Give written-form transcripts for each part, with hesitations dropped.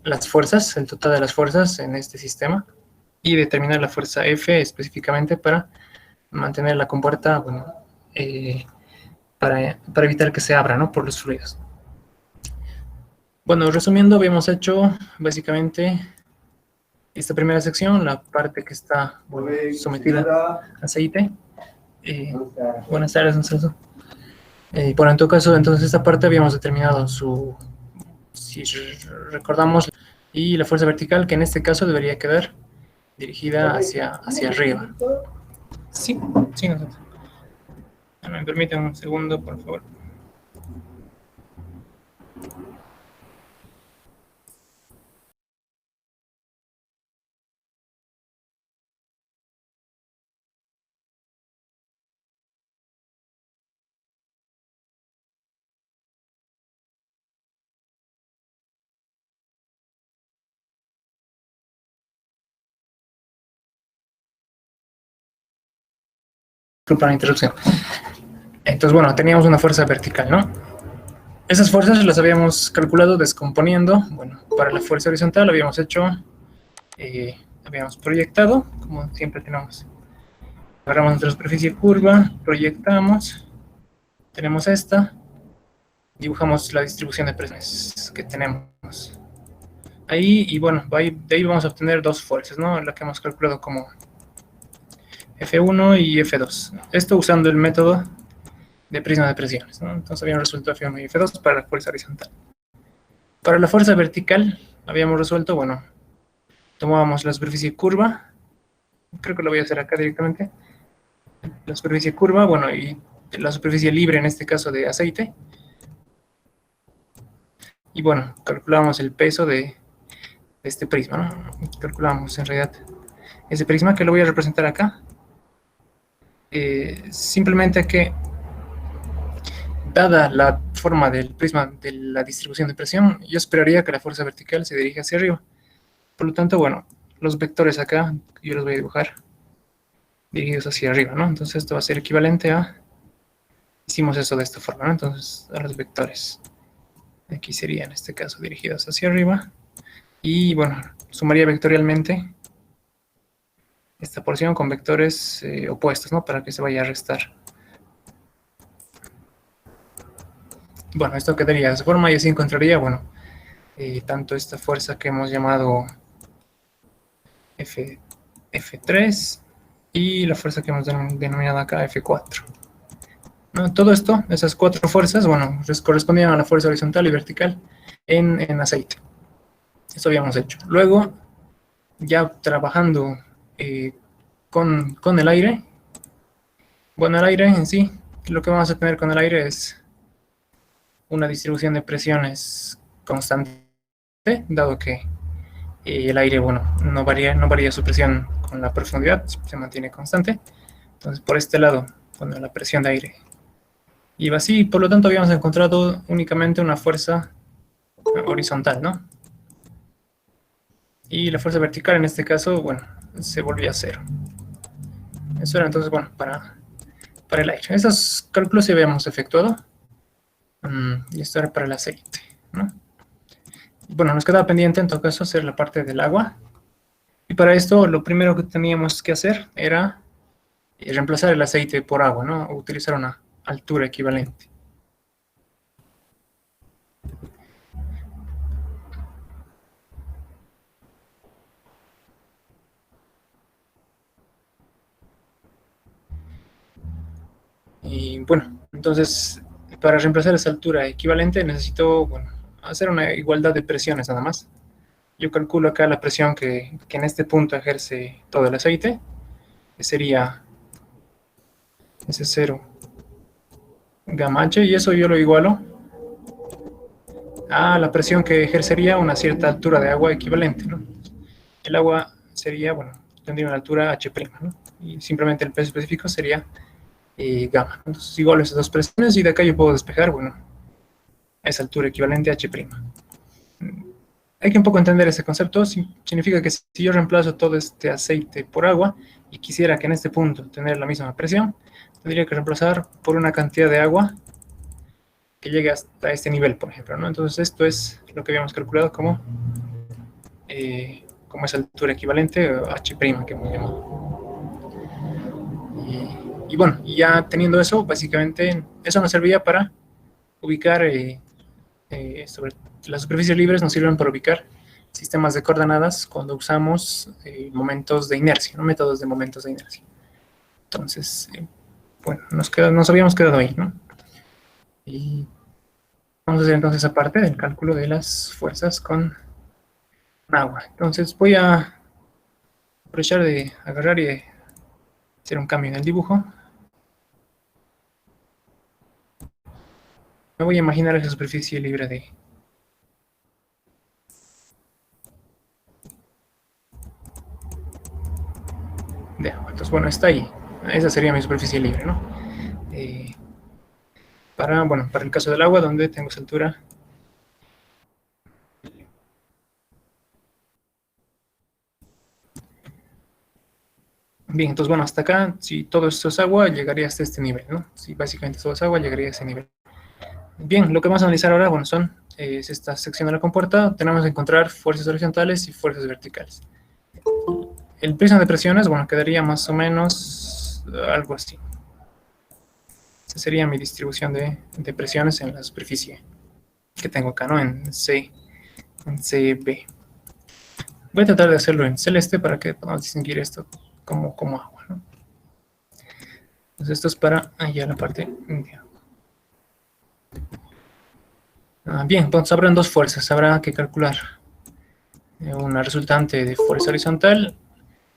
las fuerzas, el total de las fuerzas en este sistema, y determinar la fuerza F específicamente para mantener la compuerta, bueno, para evitar que se abra, ¿no?, por los fluidos. Bueno, resumiendo, habíamos hecho básicamente esta primera sección, la parte que está, bueno, sometida a aceite. Buenas tardes, Celso. Bueno, en todo caso, entonces esta parte habíamos determinado si recordamos, y la fuerza vertical, que en este caso debería quedar dirigida hacia arriba. Sí, sí, nosotros. Me permiten un segundo, por favor. Disculpa la interrupción. Entonces, bueno, teníamos una fuerza vertical, ¿no? Esas fuerzas las habíamos calculado descomponiendo. Bueno, para la fuerza horizontal habíamos habíamos proyectado, como siempre tenemos. Agarramos nuestra superficie curva, proyectamos, tenemos esta, dibujamos la distribución de presiones que tenemos ahí, y bueno, de ahí vamos a obtener dos fuerzas, ¿no?, la que hemos calculado como F1 y F2. Esto usando el método de prisma de presiones, ¿no? Entonces habíamos resuelto F1 y F2 para la fuerza horizontal. Para la fuerza vertical habíamos resuelto, bueno, tomábamos la superficie curva, creo que lo voy a hacer acá directamente, la superficie curva, bueno, y la superficie libre en este caso de aceite, y bueno, calculamos el peso de este prisma, ¿no? Calculamos en realidad ese prisma, que lo voy a representar acá. Simplemente que, dada la forma del prisma de la distribución de presión, yo esperaría que la fuerza vertical se dirija hacia arriba. Por lo tanto, bueno, los vectores acá, yo los voy a dibujar dirigidos hacia arriba, ¿no? Entonces esto va a ser equivalente a, hicimos eso de esta forma, ¿no? Entonces a los vectores, aquí sería en este caso dirigidos hacia arriba, y bueno, sumaría vectorialmente esta porción con vectores opuestos, ¿no?, para que se vaya a restar. Bueno, esto quedaría de esa forma, y así encontraría, bueno, tanto esta fuerza que hemos llamado F3 y la fuerza que hemos denominado acá F4. ¿No? Todo esto, esas cuatro fuerzas, bueno, correspondían a la fuerza horizontal y vertical en aceite. Eso habíamos hecho. Luego, ya trabajando con el aire, bueno, el aire en sí, lo que vamos a tener con el aire es una distribución de presiones constante, dado que el aire, bueno, no varía su presión con la profundidad, se mantiene constante. Entonces, por este lado, bueno, la presión de aire iba así, por lo tanto habíamos encontrado únicamente una fuerza horizontal, ¿no? Y la fuerza vertical en este caso, bueno, se volvía a cero. Eso era entonces, bueno, para el aire. Esos cálculos ya habíamos efectuado. Y esto era para el aceite, ¿no? Bueno, nos quedaba pendiente en todo caso hacer la parte del agua. Y para esto lo primero que teníamos que hacer era reemplazar el aceite por agua, ¿no? O utilizar una altura equivalente. Y bueno, entonces para reemplazar esa altura equivalente necesito, bueno, hacer una igualdad de presiones nada más. Yo calculo acá la presión que en este punto ejerce todo el aceite, que sería S0 gamma H, y eso yo lo igualo a la presión que ejercería una cierta altura de agua equivalente, ¿no? El agua sería, bueno, tendría una altura H', ¿no? Y simplemente el peso específico sería gamma. Entonces igualo esas dos presiones, y de acá yo puedo despejar, bueno, esa altura equivalente a H'. Hay que un poco entender ese concepto. Significa que si yo reemplazo todo este aceite por agua y quisiera que en este punto tener la misma presión, tendría que reemplazar por una cantidad de agua que llegue hasta este nivel, por ejemplo, ¿no? Entonces esto es lo que habíamos calculado como esa altura equivalente, h', que hemos llamado. Y bueno, ya teniendo eso, básicamente, eso nos servía para ubicar, sobre las superficies libres nos sirven para ubicar sistemas de coordenadas cuando usamos momentos de inercia, ¿no? Métodos de momentos de inercia. Entonces, bueno, nos habíamos quedado ahí, ¿no? Y vamos a hacer entonces aparte del cálculo de las fuerzas con agua. Entonces voy a aprovechar de agarrar y hacer un cambio en el dibujo. Me voy a imaginar esa superficie libre de agua. Entonces, bueno, está ahí. Esa sería mi superficie libre, ¿no? Para el caso del agua, donde tengo esa altura. Bien, entonces, bueno, hasta acá, si todo esto es agua, llegaría hasta este nivel, ¿no? Si básicamente todo es agua, llegaría a ese nivel. Bien, lo que vamos a analizar ahora, bueno, es esta sección de la compuerta. Tenemos que encontrar fuerzas horizontales y fuerzas verticales. El prisma de presiones, bueno, quedaría más o menos algo así. Esa sería mi distribución de presiones en la superficie que tengo acá, ¿no? En CB. Voy a tratar de hacerlo en celeste para que podamos distinguir esto como agua, ¿no? Entonces esto es para allá la parte de agua. Bien, entonces habrán dos fuerzas. Habrá que calcular una resultante de fuerza horizontal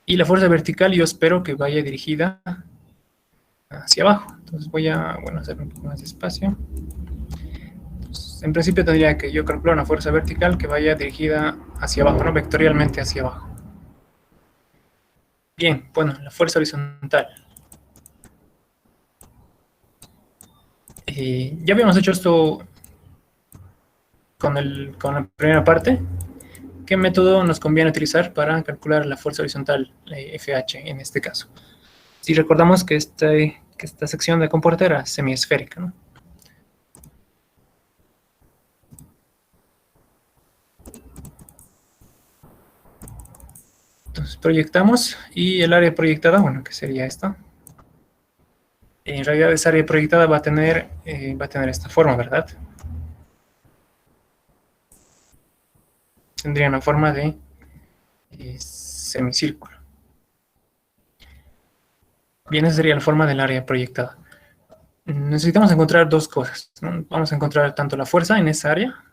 y la fuerza vertical yo espero que vaya dirigida hacia abajo. Entonces voy a, hacer un poco más de espacio. Entonces, en principio tendría que yo calcular una fuerza vertical que vaya dirigida hacia abajo, ¿no? Vectorialmente hacia abajo. Bien, bueno, la fuerza horizontal. Ya habíamos hecho esto con la primera parte. ¿Qué método nos conviene utilizar para calcular la fuerza horizontal, FH, en este caso? Si recordamos que esta sección de compuerta era semiesférica, ¿no? Entonces proyectamos y el área proyectada, bueno, que sería esta. En realidad esa área proyectada va a tener esta forma, ¿verdad? Tendría una forma de semicírculo. Bien, esa sería la forma del área proyectada. Necesitamos encontrar dos cosas, ¿no? Vamos a encontrar tanto la fuerza en esa área,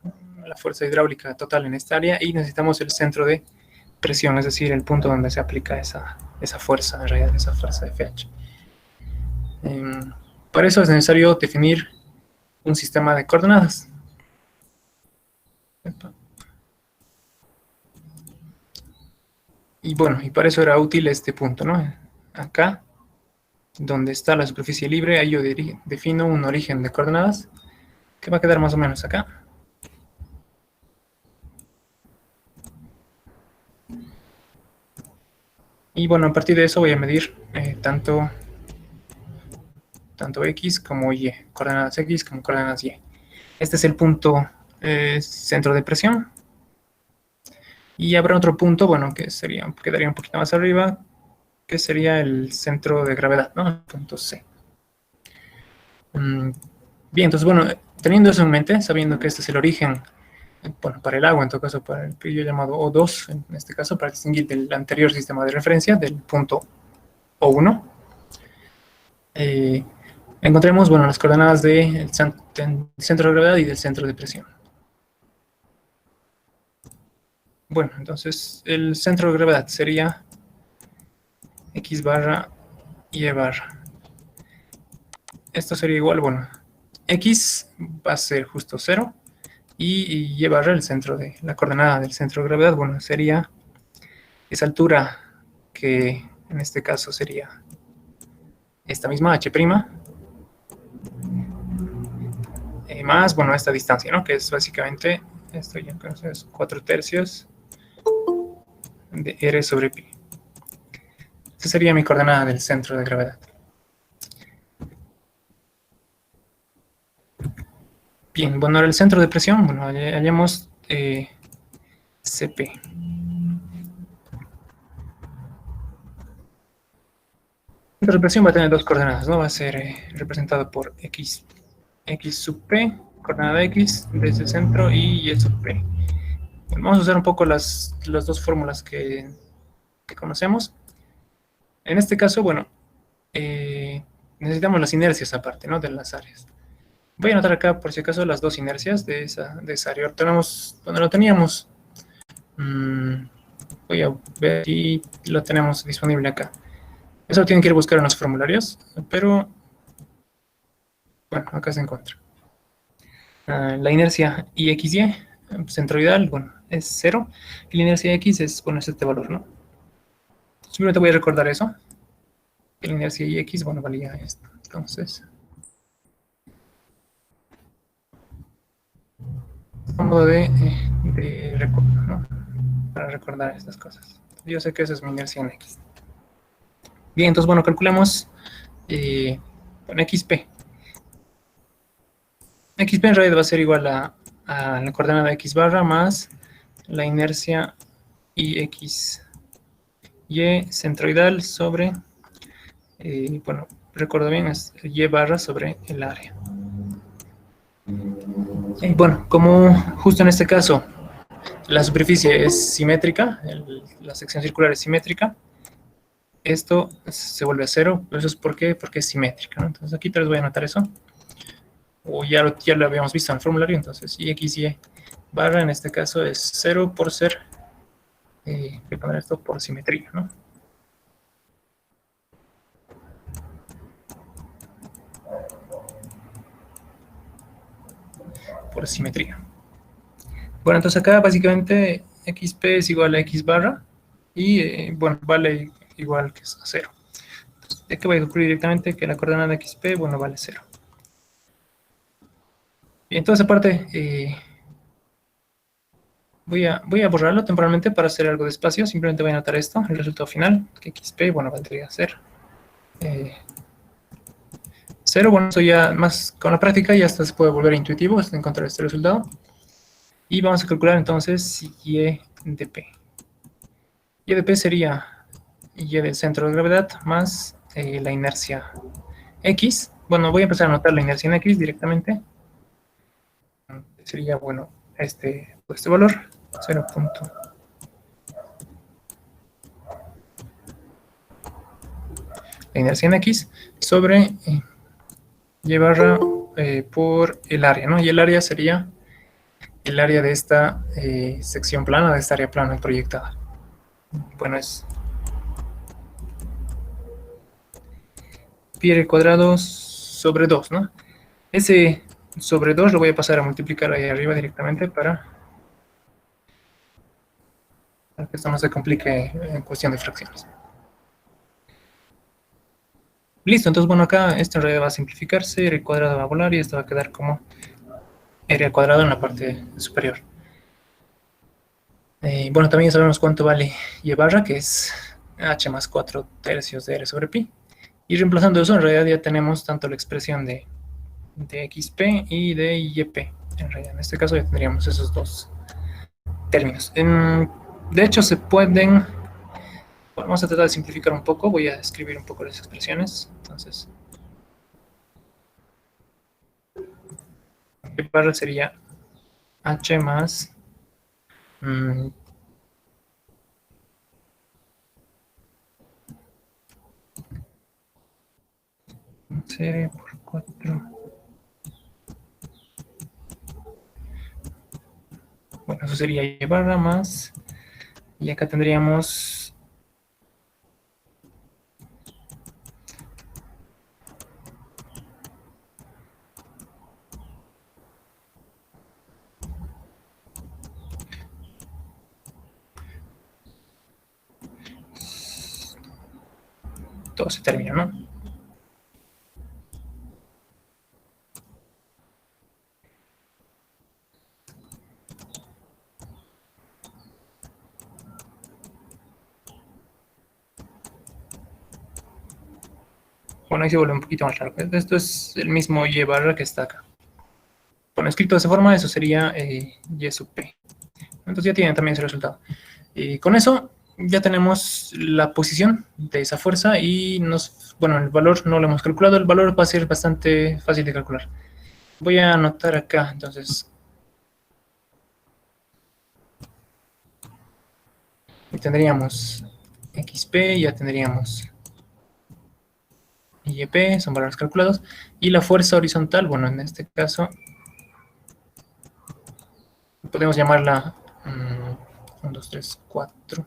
la fuerza hidráulica total en esta área, y necesitamos el centro de presión, es decir, el punto donde se aplica esa fuerza, en realidad, esa fuerza de FH. Para eso es necesario definir un sistema de coordenadas. Y bueno, y para eso era útil este punto, ¿no? Acá, donde está la superficie libre, ahí yo defino un origen de coordenadas que va a quedar más o menos acá. Y bueno, a partir de eso voy a medir tanto X como Y, coordenadas X como coordenadas Y. Este es el punto centro de presión. Y habrá otro punto, bueno, que quedaría un poquito más arriba, que sería el centro de gravedad, ¿no? El punto C. Bien, entonces, bueno, teniendo eso en mente, sabiendo que este es el origen, bueno, para el agua, en todo caso, para el que yo he llamado O2, en este caso, para distinguir del anterior sistema de referencia, del punto O1, encontremos, bueno, las coordenadas del centro de gravedad y del centro de presión. Bueno, entonces, el centro de gravedad sería X barra Y barra. Esto sería igual, bueno, X va a ser justo 0 y Y barra el centro de la coordenada del centro de gravedad, bueno, sería esa altura que en este caso sería esta misma h', más, bueno, esta distancia, ¿no? Que es básicamente, esto ya conoces, 4/3 de R sobre pi. Esa sería mi coordenada del centro de gravedad. Bien, bueno, ahora el centro de presión, bueno, hallamos CP. El centro de presión va a tener dos coordenadas, ¿no? Va a ser representado por X sub P, coordenada X desde el centro, y Y sub P. Bueno, vamos a usar un poco las dos fórmulas que conocemos. En este caso, bueno, necesitamos las inercias aparte, ¿no? De las áreas. Voy a anotar acá, por si acaso, las dos inercias de esa área. Tenemos, donde lo teníamos, voy a ver si lo tenemos disponible acá. Eso lo tienen que ir a buscar en los formularios, pero bueno, acá se encuentra. La inercia IXY, centroidal, bueno, es 0. Y la inercia X es, bueno, es este valor, ¿no? Simplemente voy a recordar eso. Que la inercia IX, bueno, valía esto. Entonces, un modo de recuerdo, ¿no? Para recordar estas cosas. Yo sé que eso es mi inercia en X. Bien, entonces, bueno, calculamos con XP. XP en realidad va a ser igual a la coordenada X barra más la inercia IX Y centroidal sobre, bueno, recuerdo bien, es Y barra sobre el área. Y bueno, como justo en este caso la superficie es simétrica, la sección circular es simétrica, esto se vuelve a cero. ¿Eso es por qué? Porque es simétrica, ¿no? Entonces aquí te les voy a anotar eso. O ya lo habíamos visto en el formulario, entonces IXY barra en este caso es 0 por ser, voy a poner esto por simetría, ¿no? Por simetría. Bueno, entonces acá básicamente XP es igual a X barra y, bueno, vale igual que es a 0. Entonces, ¿de qué voy a concluir directamente? Que la coordenada XP, bueno, vale 0. Y entonces aparte, voy a borrarlo temporalmente para hacer algo de espacio. Simplemente voy a anotar esto, el resultado final, que XP, bueno, valdría a ser 0. Bueno, eso ya más con la práctica ya hasta se puede volver intuitivo hasta encontrar este resultado. Y vamos a calcular entonces Y de P. Y de P sería Y del centro de gravedad más la inercia X. Bueno, voy a empezar a anotar la inercia en X directamente. Sería, bueno, este valor, 0. La inercia en X sobre Y barra por el área, ¿no? Y el área sería el área de esta sección plana, de esta área plana proyectada. Bueno, es pi al cuadrado sobre 2, ¿no? Ese sobre 2 lo voy a pasar a multiplicar ahí arriba directamente para que esto no se complique en cuestión de fracciones. Listo, entonces bueno, acá esto en realidad va a simplificarse, r cuadrado va a volar y esto va a quedar como r al cuadrado en la parte superior. Bueno, también ya sabemos cuánto vale y barra, que es h más 4 tercios de r sobre pi. Y reemplazando eso, en realidad ya tenemos tanto la expresión de xp y de yp. En realidad, en este caso ya tendríamos esos dos términos. De hecho, se pueden... Bueno, vamos a tratar de simplificar un poco. Voy a escribir un poco las expresiones. Entonces, y barra sería h más... serie por 4. Bueno, eso sería y barra más. Y acá tendríamos todo ese término, ¿no? Bueno, ahí se vuelve un poquito más largo. Esto es el mismo y barra que está acá. bueno, escrito de esa forma, eso sería y sub p. Entonces ya tienen también ese resultado. Y con eso ya tenemos la posición de esa fuerza y bueno, el valor no lo hemos calculado, el valor va a ser bastante fácil de calcular. Voy a anotar acá, entonces, tendríamos xp, ya tendríamos YP, son valores calculados, y la fuerza horizontal, bueno, en este caso, podemos llamarla 1, 2, 3, 4,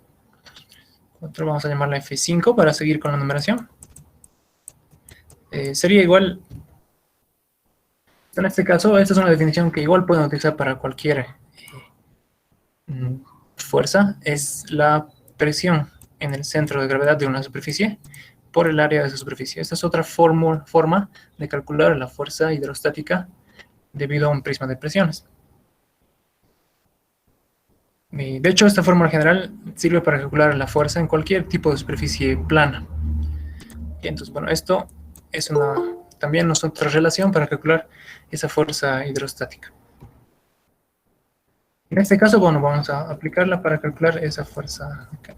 vamos a llamarla F5 para seguir con la numeración. Sería igual, en este caso, esta es una definición que igual pueden utilizar para cualquier fuerza, es la presión en el centro de gravedad de una superficie por el área de esa superficie. Esta es otra forma de calcular la fuerza hidrostática debido a un prisma de presiones. De hecho, esta fórmula general sirve para calcular la fuerza en cualquier tipo de superficie plana. Y entonces, bueno, esto es también otra relación para calcular esa fuerza hidrostática. En este caso, bueno, vamos a aplicarla para calcular esa fuerza acá.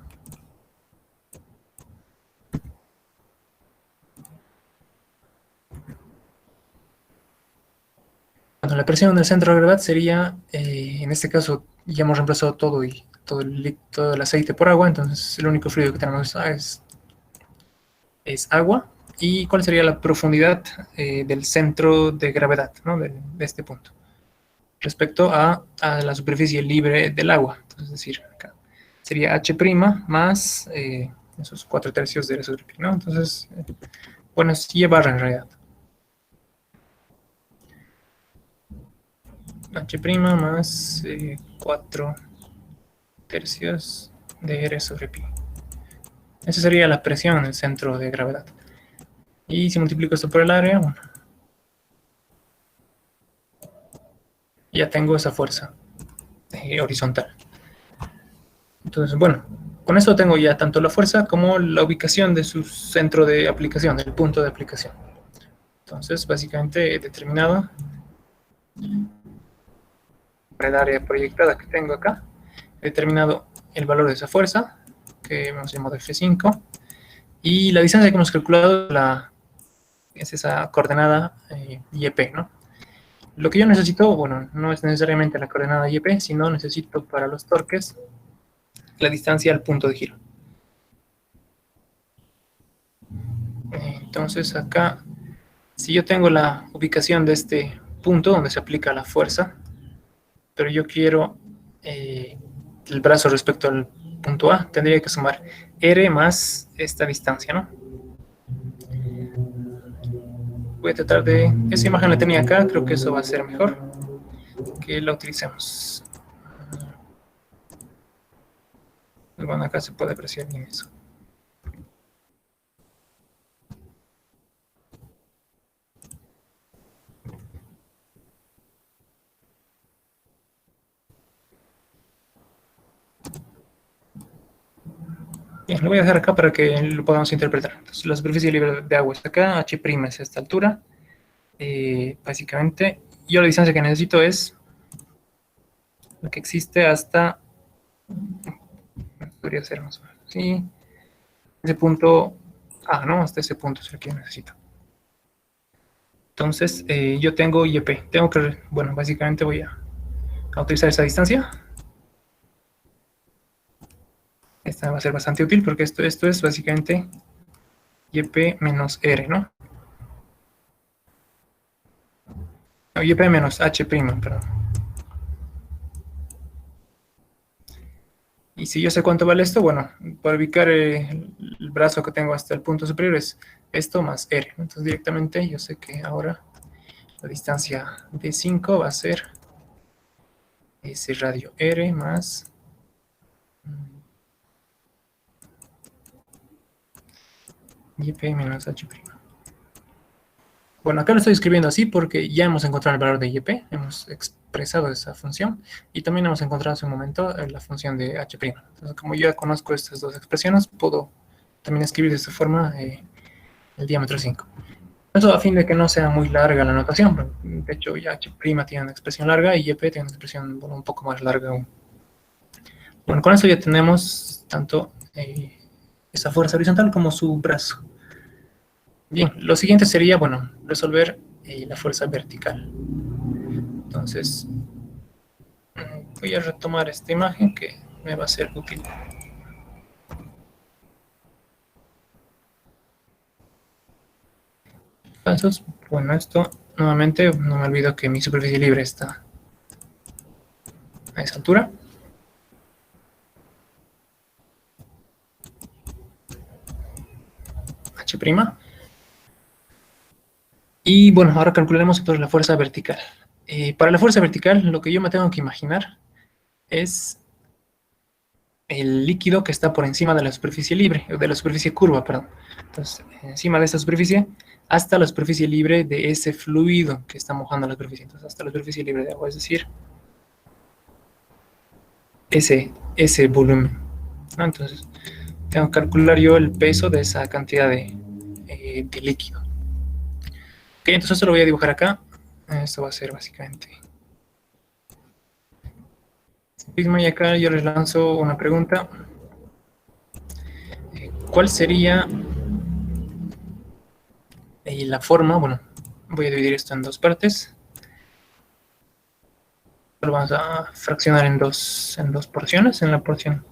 Bueno, la presión del centro de gravedad sería, en este caso, ya hemos reemplazado todo el aceite por agua, entonces el único fluido que tenemos es agua. ¿Y cuál sería la profundidad del centro de gravedad, ¿no? de este punto? Respecto a la superficie libre del agua. Entonces, es decir, acá sería H' más esos 4/3 de la superficie, ¿no? Entonces, bueno, es Y barra en realidad. H' más 4/3 de R sobre pi. Esa sería la presión en el centro de gravedad. Y si multiplico esto por el área, bueno, ya tengo esa fuerza horizontal. Entonces, bueno, con esto tengo ya tanto la fuerza como la ubicación de su centro de aplicación, del punto de aplicación. Entonces, básicamente he determinado el área proyectada que tengo acá, he determinado el valor de esa fuerza, que hemos llamado F5, y la distancia que hemos calculado es esa coordenada YP, ¿no? Lo que yo necesito, bueno, no es necesariamente la coordenada YP, sino necesito para los torques la distancia al punto de giro. Entonces acá, si yo tengo la ubicación de este punto donde se aplica la fuerza, pero yo quiero el brazo respecto al punto A, tendría que sumar R más esta distancia, ¿no? Voy a tratar de... Esa imagen la tenía acá, creo que eso va a ser mejor que la utilicemos. Bueno, acá se puede apreciar bien eso. Bien, lo voy a dejar acá para que lo podamos interpretar. Entonces, la superficie libre de agua está acá, H' es a esta altura. Básicamente, yo la distancia que necesito es la que existe hasta... Podría ser más o menos así. Ese punto A, ¿no? Hasta ese punto es el que yo necesito. Entonces, yo tengo YP. Tengo que, bueno, básicamente voy a utilizar esa distancia. Esta va a ser bastante útil porque esto es básicamente YP menos R, ¿no? No, YP menos H', perdón. Y si yo sé cuánto vale esto, bueno, para ubicar el brazo que tengo hasta el punto superior es esto más R. Entonces directamente yo sé que ahora la distancia de 5 va a ser ese radio R más YP menos H'. Bueno, acá lo estoy escribiendo así porque ya hemos encontrado el valor de YP, hemos expresado esa función y también hemos encontrado hace un momento la función de H'. Entonces, como yo ya conozco estas dos expresiones, puedo también escribir de esta forma el diámetro 5. Eso a fin de que no sea muy larga la notación. De hecho, ya H' tiene una expresión larga y YP tiene una expresión, bueno, un poco más larga aún. Bueno, con eso ya tenemos tanto esa fuerza horizontal como su brazo. Bien, lo siguiente sería, bueno, resolver la fuerza vertical. Entonces, voy a retomar esta imagen que me va a ser útil. Entonces, bueno, esto nuevamente no me olvido que mi superficie libre está a esa altura. H'. Y bueno, ahora calcularemos entonces la fuerza vertical. Para la fuerza vertical, lo que yo me tengo que imaginar es el líquido que está por encima de la superficie libre, de la superficie curva, perdón. Entonces, encima de esa superficie, hasta la superficie libre de ese fluido que está mojando la superficie. Entonces, hasta la superficie libre de agua, es decir, ese volumen, ¿no? Entonces, tengo que calcular yo el peso de esa cantidad de líquido. Ok, entonces esto lo voy a dibujar acá. Esto va a ser básicamente y acá yo les lanzo una pregunta. ¿Cuál sería la forma? Bueno, voy a dividir esto en dos partes. Lo vamos a fraccionar en dos porciones. En la porción,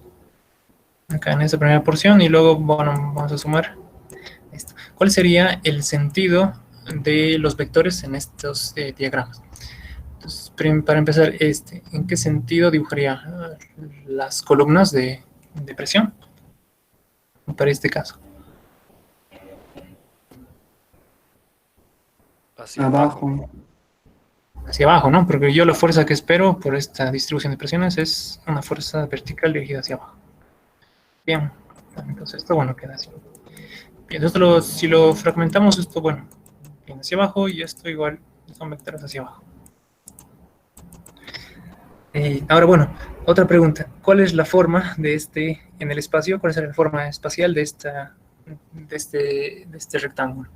acá en esta primera porción, y luego, bueno, vamos a sumar esto. ¿Cuál sería el sentido de los vectores en estos diagramas? Entonces, para empezar, ¿en qué sentido dibujaría las columnas de presión para este caso? Hacia abajo. Hacia abajo, ¿no? Porque yo la fuerza que espero por esta distribución de presiones es una fuerza vertical dirigida hacia abajo. Bien, entonces esto, bueno, queda así. Bien, entonces si lo fragmentamos, esto, bueno, viene hacia abajo y esto igual son vectores hacia abajo. Ahora, bueno, otra pregunta. ¿Cuál es la forma de en el espacio? ¿Cuál es la forma espacial de este rectángulo?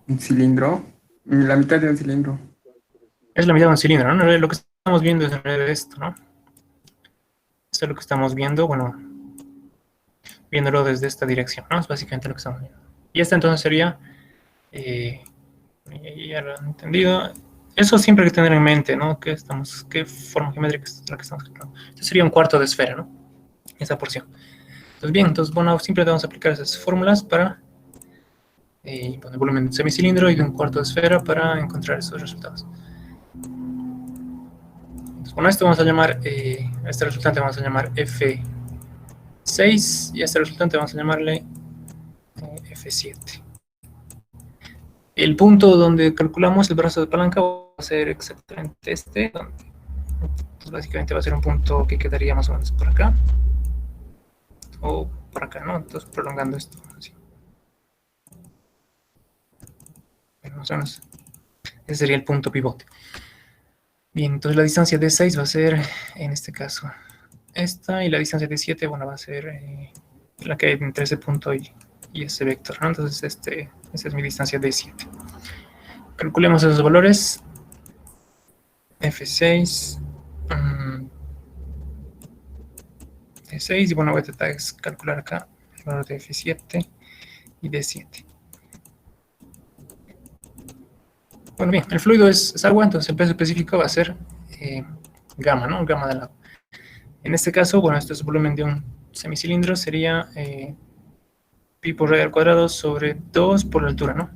Un cilindro. La mitad de un cilindro. Es la mitad de un cilindro, ¿no? Lo que estamos viendo es en realidad esto, ¿no? Esto es lo que estamos viendo, bueno, viéndolo desde esta dirección, ¿no? Es básicamente lo que estamos viendo. Y esta entonces sería, ya lo han entendido, eso siempre hay que tener en mente, ¿no? ¿Qué forma geométrica es la que estamos calculando? Esto sería un cuarto de esfera, ¿no? Esa porción. Entonces, bien, entonces, bueno, siempre vamos a aplicar esas fórmulas para el volumen de un semicilindro y de un cuarto de esfera para encontrar esos resultados. Entonces, bueno, esto vamos a llamar, este resultante vamos a llamar F6 y a este resultante vamos a llamarle F7. El punto donde calculamos el brazo de palanca va a ser exactamente este, entonces básicamente va a ser un punto que quedaría más o menos por acá, o por acá, ¿no? Entonces prolongando esto, así. Más o menos, ese sería el punto pivote. Bien, entonces la distancia de 6 va a ser, en este caso, esta, y la distancia de 7, bueno, va a ser la que hay entre ese punto y ese vector, ¿no? Entonces esa es mi distancia de 7. Calculemos esos valores. F6 de 6, y bueno, voy a tratar de calcular acá el valor de F7 y de 7. Bueno, bien, el fluido es agua, entonces el peso específico va a ser gamma, ¿no? Gamma del agua. En este caso, bueno, este es el volumen de un semicilindro, sería pi por radio al cuadrado sobre 2 por la altura, ¿no?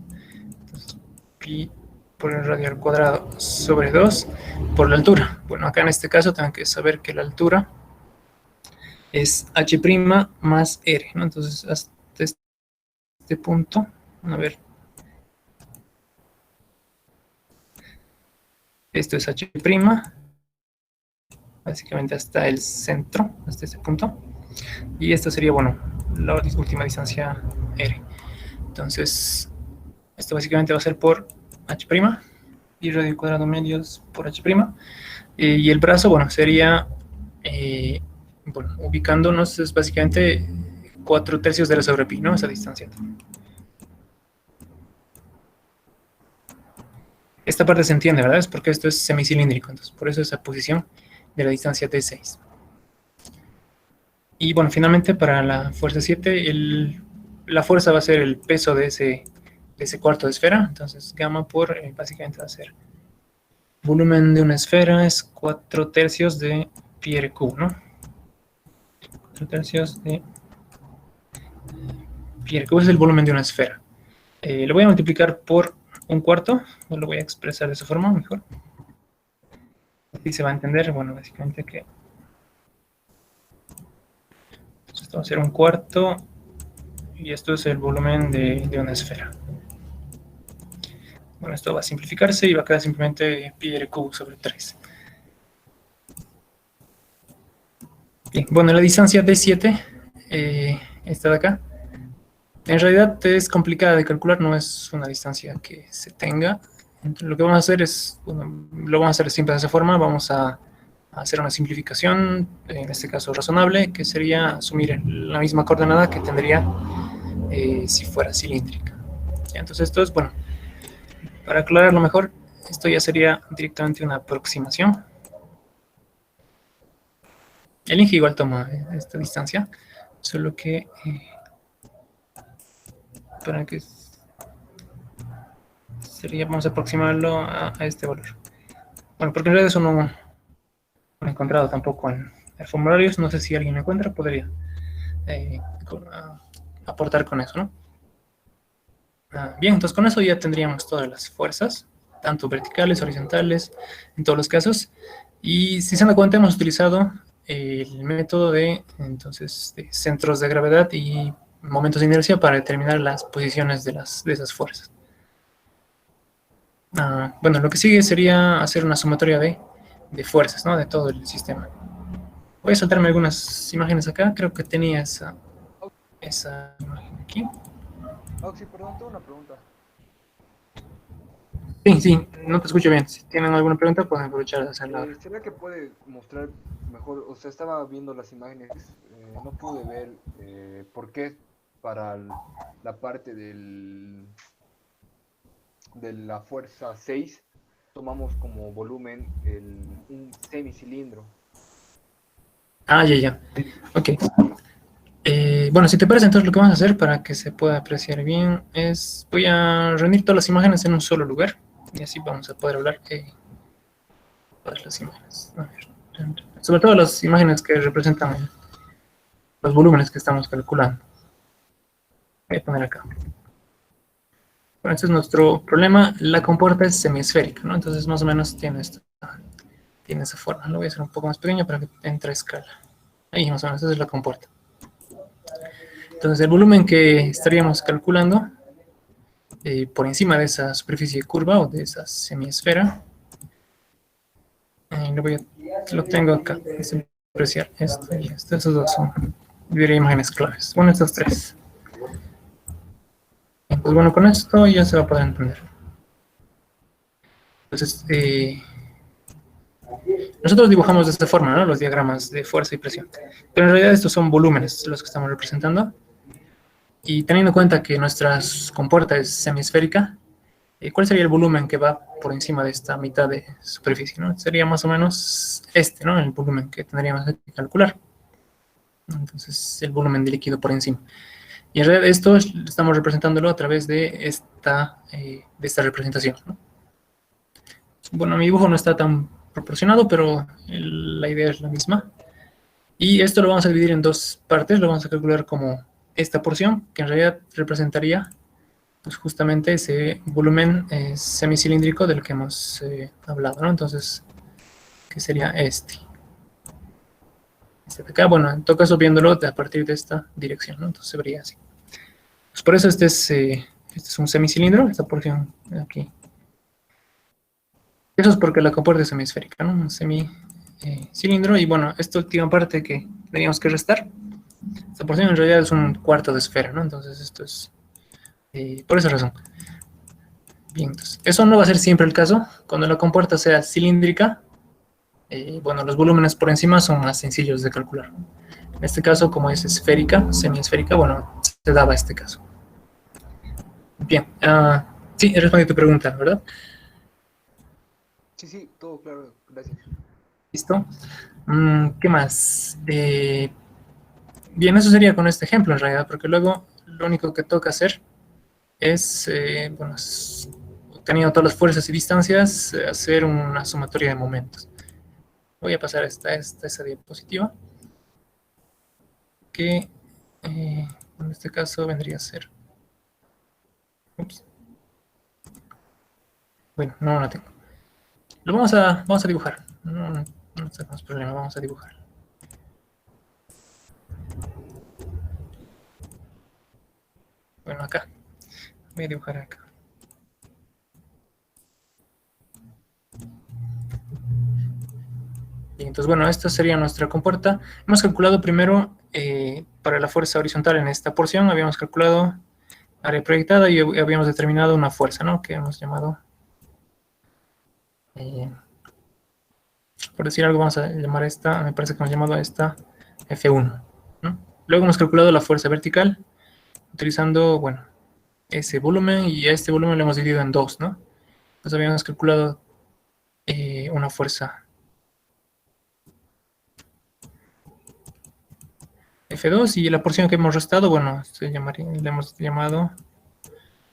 Entonces, pi por el radio al cuadrado sobre 2 por la altura. Bueno, acá en este caso tengo que saber que la altura es h' más r, ¿no? Entonces, hasta este punto, a ver, esto es h', básicamente hasta el centro, hasta este punto, y esta sería, bueno, la última distancia r. Entonces, esto básicamente va a ser por h', y radio al cuadrado medios por h', y el brazo, bueno, sería bueno, ubicándonos es básicamente 4/3 de la sobre pi, ¿no? Esa distancia. Esta parte se entiende, ¿verdad? Es porque esto es semicilíndrico, entonces por eso esa posición de la distancia t6. Y bueno, finalmente para la fuerza 7, la fuerza va a ser el peso de ese cuarto de esfera, entonces gamma por, básicamente va a ser volumen de una esfera es 4/3 de pi r cubo, ¿no? 4/3 de pi r cubo es el volumen de una esfera. Lo voy a multiplicar por 1/4, no lo voy a expresar de esa forma mejor. Así se va a entender, bueno, básicamente que esto va a ser 1/4 y esto es el volumen de una esfera. Bueno, esto va a simplificarse y va a quedar simplemente pi r cubo sobre 3. Bien, bueno, la distancia d7, esta de acá, en realidad es complicada de calcular, no es una distancia que se tenga. Entonces, lo que vamos a hacer es, bueno, lo vamos a hacer siempre de esa forma, vamos a hacer una simplificación, en este caso razonable, que sería asumir la misma coordenada que tendría si fuera cilíndrica. Entonces esto es, bueno, para aclararlo mejor, esto ya sería directamente una aproximación. El Inge igual toma esta distancia, solo que para que sería, vamos a aproximarlo a este valor. Bueno, porque en realidad eso no lo he encontrado tampoco en el formulario, no sé si alguien lo encuentra, podría aportar con eso, ¿no? Bien, entonces con eso ya tendríamos todas las fuerzas, tanto verticales, horizontales, en todos los casos. Y si se dan cuenta, hemos utilizado el método de centros de gravedad y momentos de inercia para determinar las posiciones de esas fuerzas. Bueno, lo que sigue sería hacer una sumatoria de fuerzas, ¿no? De todo el sistema. Voy a saltarme algunas imágenes acá, creo que tenía esa imagen aquí. Oxy, perdón, tengo una pregunta. Sí, no te escucho bien. Si tienen alguna pregunta, pueden aprovechar de hacerla. ¿Será que puede mostrar mejor? O sea, estaba viendo las imágenes, no pude ver por qué para la parte de la fuerza 6 tomamos como volumen un semicilindro. Ya. Ok. Bueno, si te parece, entonces lo que vamos a hacer para que se pueda apreciar bien es, voy a reunir todas las imágenes en un solo lugar y así vamos a poder hablar todas las imágenes. A ver, sobre todo las imágenes que representan los volúmenes que estamos calculando. Voy a poner acá. Bueno, este es nuestro problema. La compuerta es semiesférica, ¿no? Entonces más o menos tiene esa forma. Lo voy a hacer un poco más pequeño para que entre a escala. Ahí más o menos, esa es la compuerta. Entonces el volumen que estaríamos calculando por encima de esa superficie curva o de esa semiesfera, lo tengo acá, es apreciar esto y esto, esos dos son, diría, imágenes claves. Bueno, estos tres. Pues bueno, con esto ya se va a poder entender. Entonces, nosotros dibujamos de esta forma, ¿no? Los diagramas de fuerza y presión. Pero en realidad estos son volúmenes los que estamos representando. Y teniendo en cuenta que nuestra compuerta es semiesférica, ¿cuál sería el volumen que va por encima de esta mitad de superficie, ¿no? Sería más o menos ¿no? El volumen que tendríamos que calcular. Entonces, el volumen de líquido por encima. Y en realidad esto estamos representándolo a través de esta representación, ¿no? Bueno, mi dibujo no está tan proporcionado, pero la idea es la misma. Y esto lo vamos a dividir en dos partes. Lo vamos a calcular como esta porción, que en realidad representaría pues justamente ese volumen semicilíndrico del que hemos hablado, ¿no? Entonces, ¿qué sería este? Este de acá, bueno, en todo caso viéndolo a partir de esta dirección, ¿no? Entonces se vería así. Pues por eso este es un semicilindro, esta porción de aquí. Eso es porque la compuerta es semiesférica, ¿no? Un semicilindro, y bueno, esta última parte que teníamos que restar, esta porción en realidad es un cuarto de esfera, ¿no? Entonces esto es por esa razón. Bien, entonces, eso no va a ser siempre el caso. Cuando la compuerta sea cilíndrica, Bueno, los volúmenes por encima son más sencillos de calcular. En este caso, como es esférica, semiesférica, bueno, se daba este caso. Bien, sí, he respondido tu pregunta, ¿verdad? Sí, sí, todo claro, gracias. ¿Listo? ¿Qué más? Bien, eso sería con este ejemplo en realidad, porque luego lo único que toca hacer es, bueno, teniendo todas las fuerzas y distancias, hacer una sumatoria de momentos. Voy a pasar esa diapositiva, que en este caso vendría a ser... Ups. Bueno, no la tengo. Lo vamos a dibujar. No tenemos problema, vamos a dibujar. Bueno, acá. Voy a dibujar acá. Bien, entonces, bueno, esta sería nuestra compuerta. Hemos calculado primero para la fuerza horizontal en esta porción, habíamos calculado área proyectada y habíamos determinado una fuerza, ¿no? Que hemos llamado, por decir algo, vamos a llamar esta, me parece que hemos llamado a esta F1, ¿no? Luego hemos calculado la fuerza vertical, utilizando, bueno, ese volumen, y a este volumen lo hemos dividido en dos, ¿no? Entonces habíamos calculado una fuerza F2 y la porción que hemos restado, bueno, le hemos llamado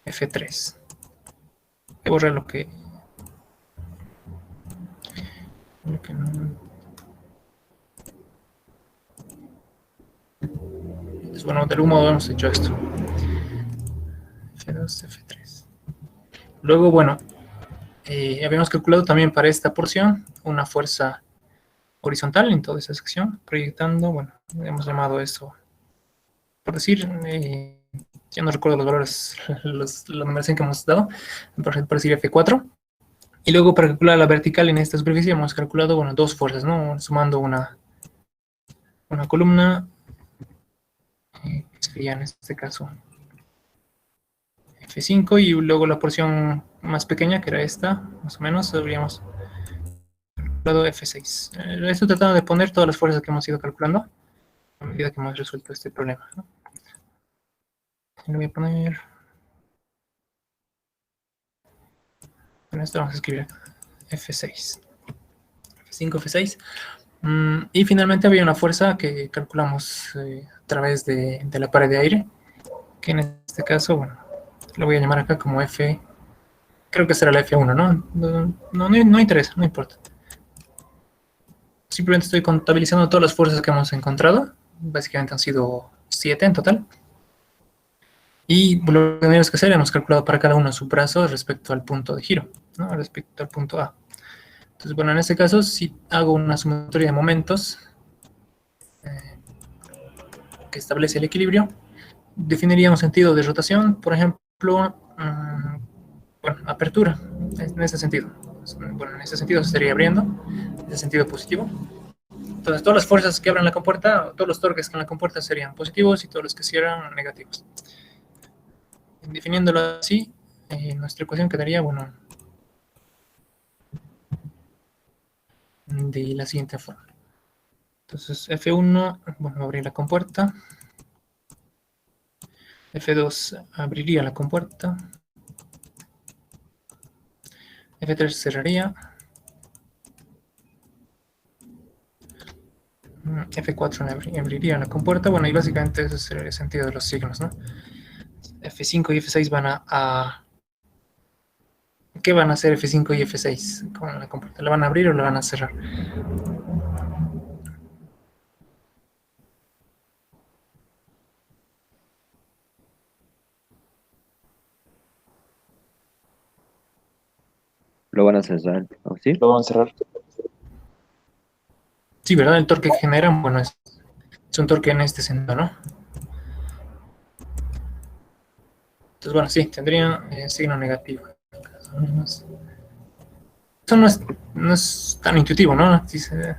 F3. Voy a borrar lo que no. Entonces, bueno, de algún modo hemos hecho esto. F2, F3. Luego, bueno, habíamos calculado también para esta porción una fuerza horizontal en toda esa sección, proyectando, bueno, hemos llamado eso, por decir, ya no recuerdo los valores, la numeración que hemos dado, por decir F4. Y luego para calcular la vertical en esta superficie hemos calculado, bueno, dos fuerzas, ¿no? Sumando una columna, que sería en este caso F5, y luego la porción más pequeña, que era esta, más o menos, habríamos calculado F6. Estoy tratando de poner todas las fuerzas que hemos ido calculando a medida que hemos resuelto este problema, ¿no? Le voy a poner... Bueno, esto vamos a escribir F6. F5, F6. Y finalmente había una fuerza que calculamos a través de la pared de aire, que en este caso, bueno, lo voy a llamar acá como F, creo que será la F1, ¿no? No interesa, no importa. Simplemente estoy contabilizando todas las fuerzas que hemos encontrado, básicamente han sido 7 en total. Y lo que tenemos que hacer, hemos calculado para cada uno su brazo respecto al punto de giro, ¿no? Respecto al punto A. Entonces, bueno, en este caso, si hago una sumatoria de momentos que establece el equilibrio, definiría un sentido de rotación, por ejemplo, bueno, apertura, en ese sentido. Bueno, en ese sentido se estaría abriendo, en ese sentido positivo. Entonces, todas las fuerzas que abran la compuerta, todos los torques que en la compuerta serían positivos y todos los que cierran negativos. Definiéndolo así, nuestra ecuación quedaría, bueno, de la siguiente forma. Entonces, F1, bueno, abrir la compuerta. F2 abriría la compuerta. F3 cerraría. F4 abriría la compuerta. Bueno, y básicamente ese es el sentido de los signos, ¿no? F5 y F6 van a... ¿Qué van a hacer F5 y F6 con la compuerta? ¿La van a abrir o la van a cerrar? Lo van a cerrar, ¿o sí? Lo vamos a cerrar. Sí, ¿verdad? El torque que generan, bueno, es un torque en este sentido, ¿no? Entonces, bueno, sí, tendría signo negativo. Eso no es tan intuitivo, ¿no? Dice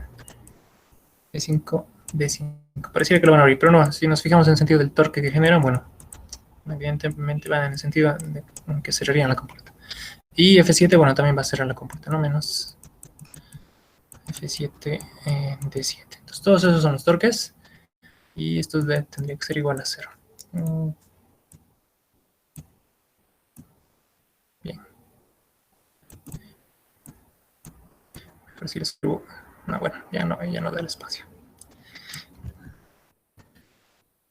D5, D5. Pareciera que lo van a abrir, pero no, si nos fijamos en el sentido del torque que generan, bueno, evidentemente van en el sentido de que cerrarían la compuerta. Y F7, bueno, también va a cerrar la compuerta, ¿no? Menos F7. F7, D7. Entonces todos esos son los torques y esto tendría que ser igual a 0. Bien. Mejor si lo escribo. No, bueno, ya no da el espacio.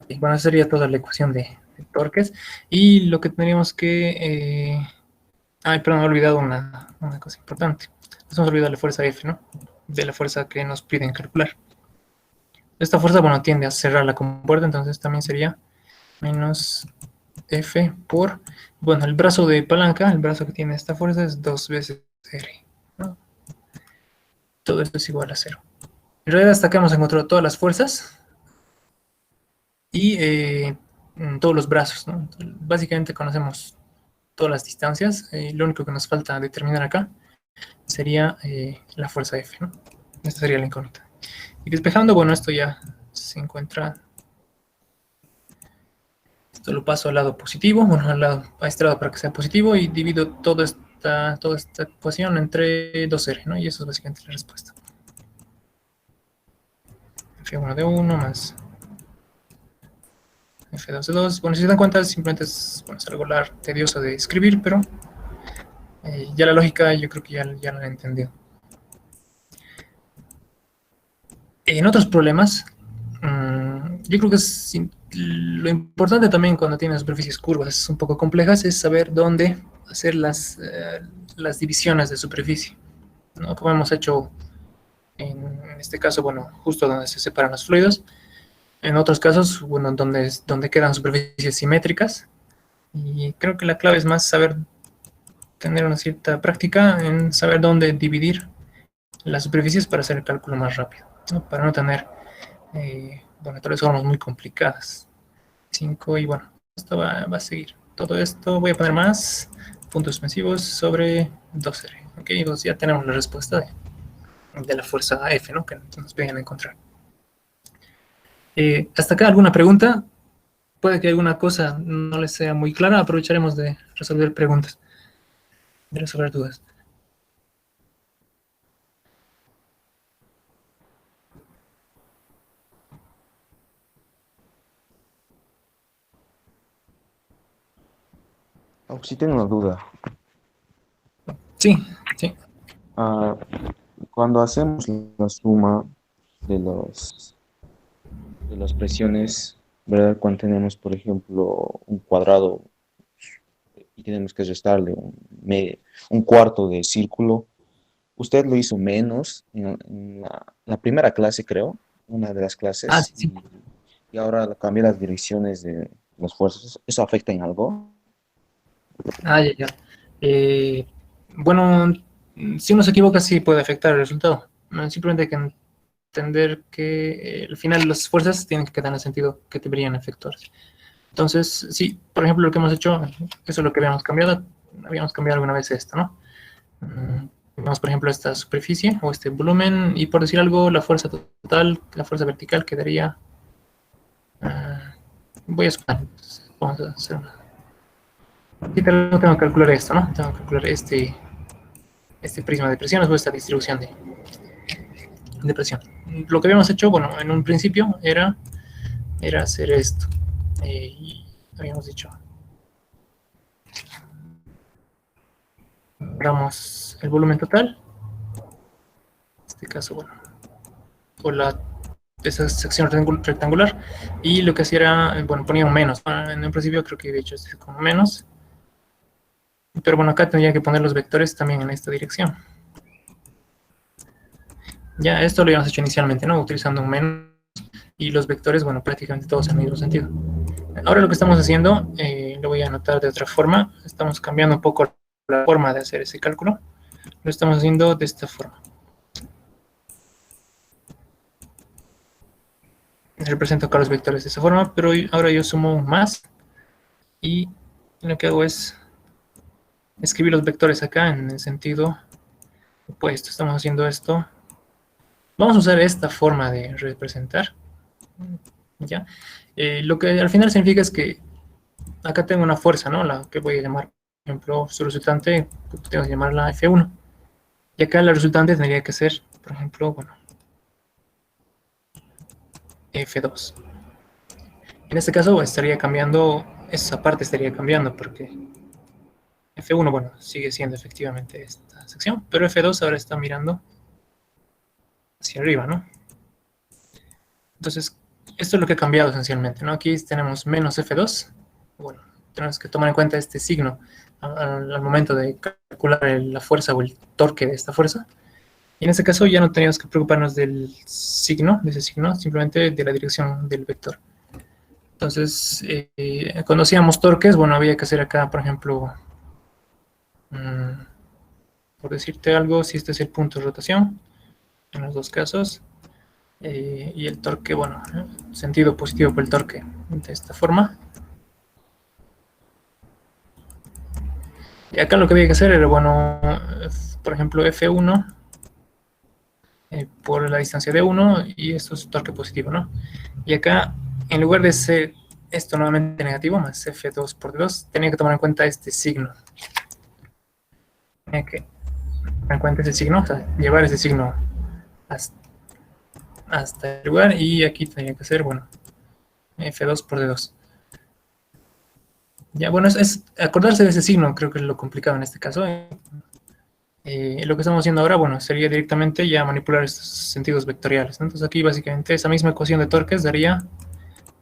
Y bueno, esa sería toda la ecuación de torques. Y lo que tendríamos que... ay, perdón, me he olvidado una cosa importante. Nos hemos olvidado la fuerza F, ¿no? De la fuerza que nos piden calcular. Esta fuerza, bueno, tiende a cerrar la compuerta, entonces también sería menos F por... Bueno, el brazo de palanca, el brazo que tiene esta fuerza es 2 veces R, ¿no? Todo esto es igual a 0. En realidad hasta acá hemos encontrado todas las fuerzas y todos los brazos, ¿no? Básicamente conocemos todas las distancias. Lo único que nos falta determinar acá sería la fuerza F, ¿no? Esta sería la incógnita. Y despejando, bueno, esto ya se encuentra... Esto lo paso al lado positivo, bueno, al lado a este lado para que sea positivo y divido toda esta ecuación entre 2R, ¿no? Y eso es básicamente la respuesta. F1 de 1 más F2 de 2. Bueno, si se dan cuenta, simplemente es algo tedioso de escribir, pero ya la lógica yo creo que ya la he entendido. En otros problemas, yo creo que lo importante también cuando tienes superficies curvas un poco complejas es saber dónde hacer las divisiones de superficie, ¿no? Como hemos hecho en este caso, bueno, justo donde se separan los fluidos. En otros casos, bueno, donde quedan superficies simétricas. Y creo que la clave es más tener una cierta práctica en saber dónde dividir las superficies para hacer el cálculo más rápido, ¿no? Para no tener, bueno, tal vez formas muy complicadas. 5 y bueno, esto va a seguir. Todo esto voy a poner más puntos suspensivos sobre 2R. Ok, pues ya tenemos la respuesta de la fuerza F, ¿no? Que nos vayan a encontrar. ¿Hasta acá alguna pregunta? Puede que alguna cosa no les sea muy clara. Aprovecharemos de resolver preguntas, de resolver dudas. Aunque sí tengo una duda. Sí, sí. Cuando hacemos la suma de las presiones, ¿verdad? Cuando tenemos, por ejemplo, un cuadrado y tenemos que restarle un cuarto de círculo, usted lo hizo menos en la primera clase, creo, una de las clases, Sí, sí. y ahora cambia las direcciones de las fuerzas. ¿Eso afecta en algo? Ya. Bueno, si uno se equivoca, sí puede afectar el resultado. Simplemente hay que entender que al final las fuerzas tienen que quedar en el sentido que deberían efectuarse. Entonces, sí, por ejemplo, lo que hemos hecho, eso es lo que habíamos cambiado alguna vez esto, ¿no? Vemos, por ejemplo, esta superficie o este volumen, y por decir algo, la fuerza total, la fuerza vertical quedaría... voy a sumar, vamos a hacer una... Aquí tengo que calcular esto, ¿no? Tengo que calcular este prisma de presiones o esta distribución de presión. Lo que habíamos hecho, bueno, en un principio era hacer esto. Y habíamos dicho, damos el volumen total, en este caso, bueno, por esa sección rectangular, y lo que hacía era, bueno, ponía un menos. En un principio creo que había hecho esto como menos, pero bueno, acá tendría que poner los vectores también en esta dirección. Ya, esto lo habíamos hecho inicialmente, ¿no? Utilizando un menos, y los vectores, bueno, prácticamente todos en el mismo sentido. Ahora lo que estamos haciendo, lo voy a anotar de otra forma, estamos cambiando un poco la forma de hacer ese cálculo. Lo estamos haciendo de esta forma. Represento acá los vectores de esa forma, pero ahora yo sumo un más, y lo que hago es escribir los vectores acá en el sentido opuesto. Estamos haciendo esto. Vamos a usar esta forma de representar, ¿ya? Lo que al final significa es que acá tengo una fuerza, ¿no? La que voy a llamar, por ejemplo, su resultante, tengo que llamarla F1. Y acá la resultante tendría que ser por ejemplo, bueno, F2. En este caso estaría cambiando, esa parte estaría cambiando porque F1, bueno, sigue siendo efectivamente esta sección, pero F2 ahora está mirando hacia arriba, ¿no? Entonces, esto es lo que ha cambiado esencialmente, ¿no? Aquí tenemos menos F2. Bueno, tenemos que tomar en cuenta este signo al momento de calcular la fuerza o el torque de esta fuerza. Y en este caso ya no teníamos que preocuparnos del signo, de ese signo, simplemente de la dirección del vector. Entonces, cuando hacíamos torques, bueno, había que hacer acá, por ejemplo, por decirte algo, si este es el punto de rotación, en los dos casos, y el torque, bueno, sentido positivo por el torque de esta forma. Y acá lo que había que hacer era, bueno, por ejemplo, F1 por la distancia de 1 y esto es torque positivo, ¿no? Y acá, en lugar de ser esto nuevamente negativo, más F2 por D2, tenía que tomar en cuenta este signo. Tenía que tomar en cuenta ese signo, o sea, llevar ese signo hasta el lugar, y aquí tenía que ser, bueno, F2 por D2. Ya, bueno, es acordarse de ese signo, creo que es lo complicado en este caso. Lo que estamos haciendo ahora, bueno, sería directamente ya manipular estos sentidos vectoriales, ¿no? Entonces aquí básicamente esa misma ecuación de torques daría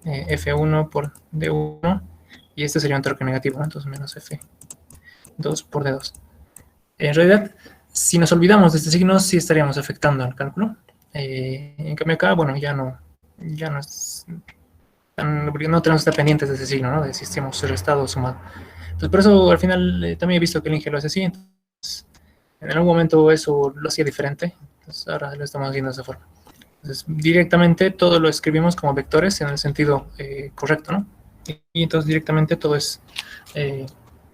F1 por D1, y este sería un torque negativo, ¿no? Entonces menos F2 por D2. En realidad, si nos olvidamos de este signo, sí estaríamos afectando al cálculo. En cambio acá, bueno, ya no no tenemos que estar pendientes de ese signo, ¿no? De si hemos restado o sumado. Entonces por eso al final también he visto que el Inge lo hace así. Entonces, en algún momento eso lo hacía diferente, entonces ahora lo estamos haciendo de esa forma. Entonces directamente todo lo escribimos como vectores en el sentido correcto, ¿no? Y entonces directamente todo es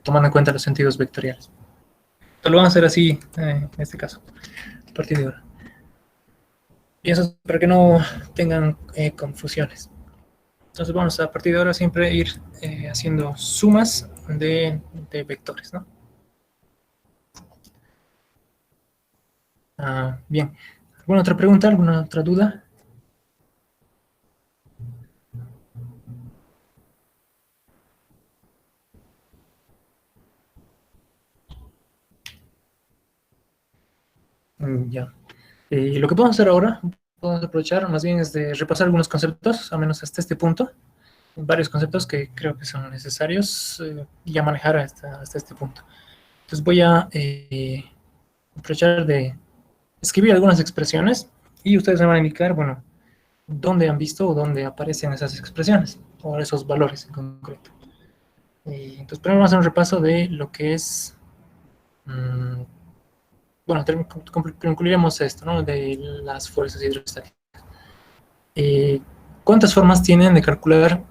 tomando en cuenta los sentidos vectoriales. Entonces lo vamos a hacer así en este caso, a partir de ahora. Y eso es para que no tengan confusiones. Entonces vamos a partir de ahora siempre ir haciendo sumas de vectores, ¿no? Bien. ¿Alguna otra pregunta? ¿Alguna otra duda? Ya. Lo que podemos hacer ahora, podemos aprovechar más bien es de repasar algunos conceptos, al menos hasta este punto. Varios conceptos que creo que son necesarios ya manejar hasta este punto. Entonces voy a aprovechar de escribir algunas expresiones y ustedes me van a indicar, bueno, dónde han visto o dónde aparecen esas expresiones o esos valores en concreto. Entonces primero vamos a hacer un repaso de lo que es, bueno, concluiremos esto, ¿no? De las fuerzas hidrostáticas. ¿Cuántas formas tienen de calcular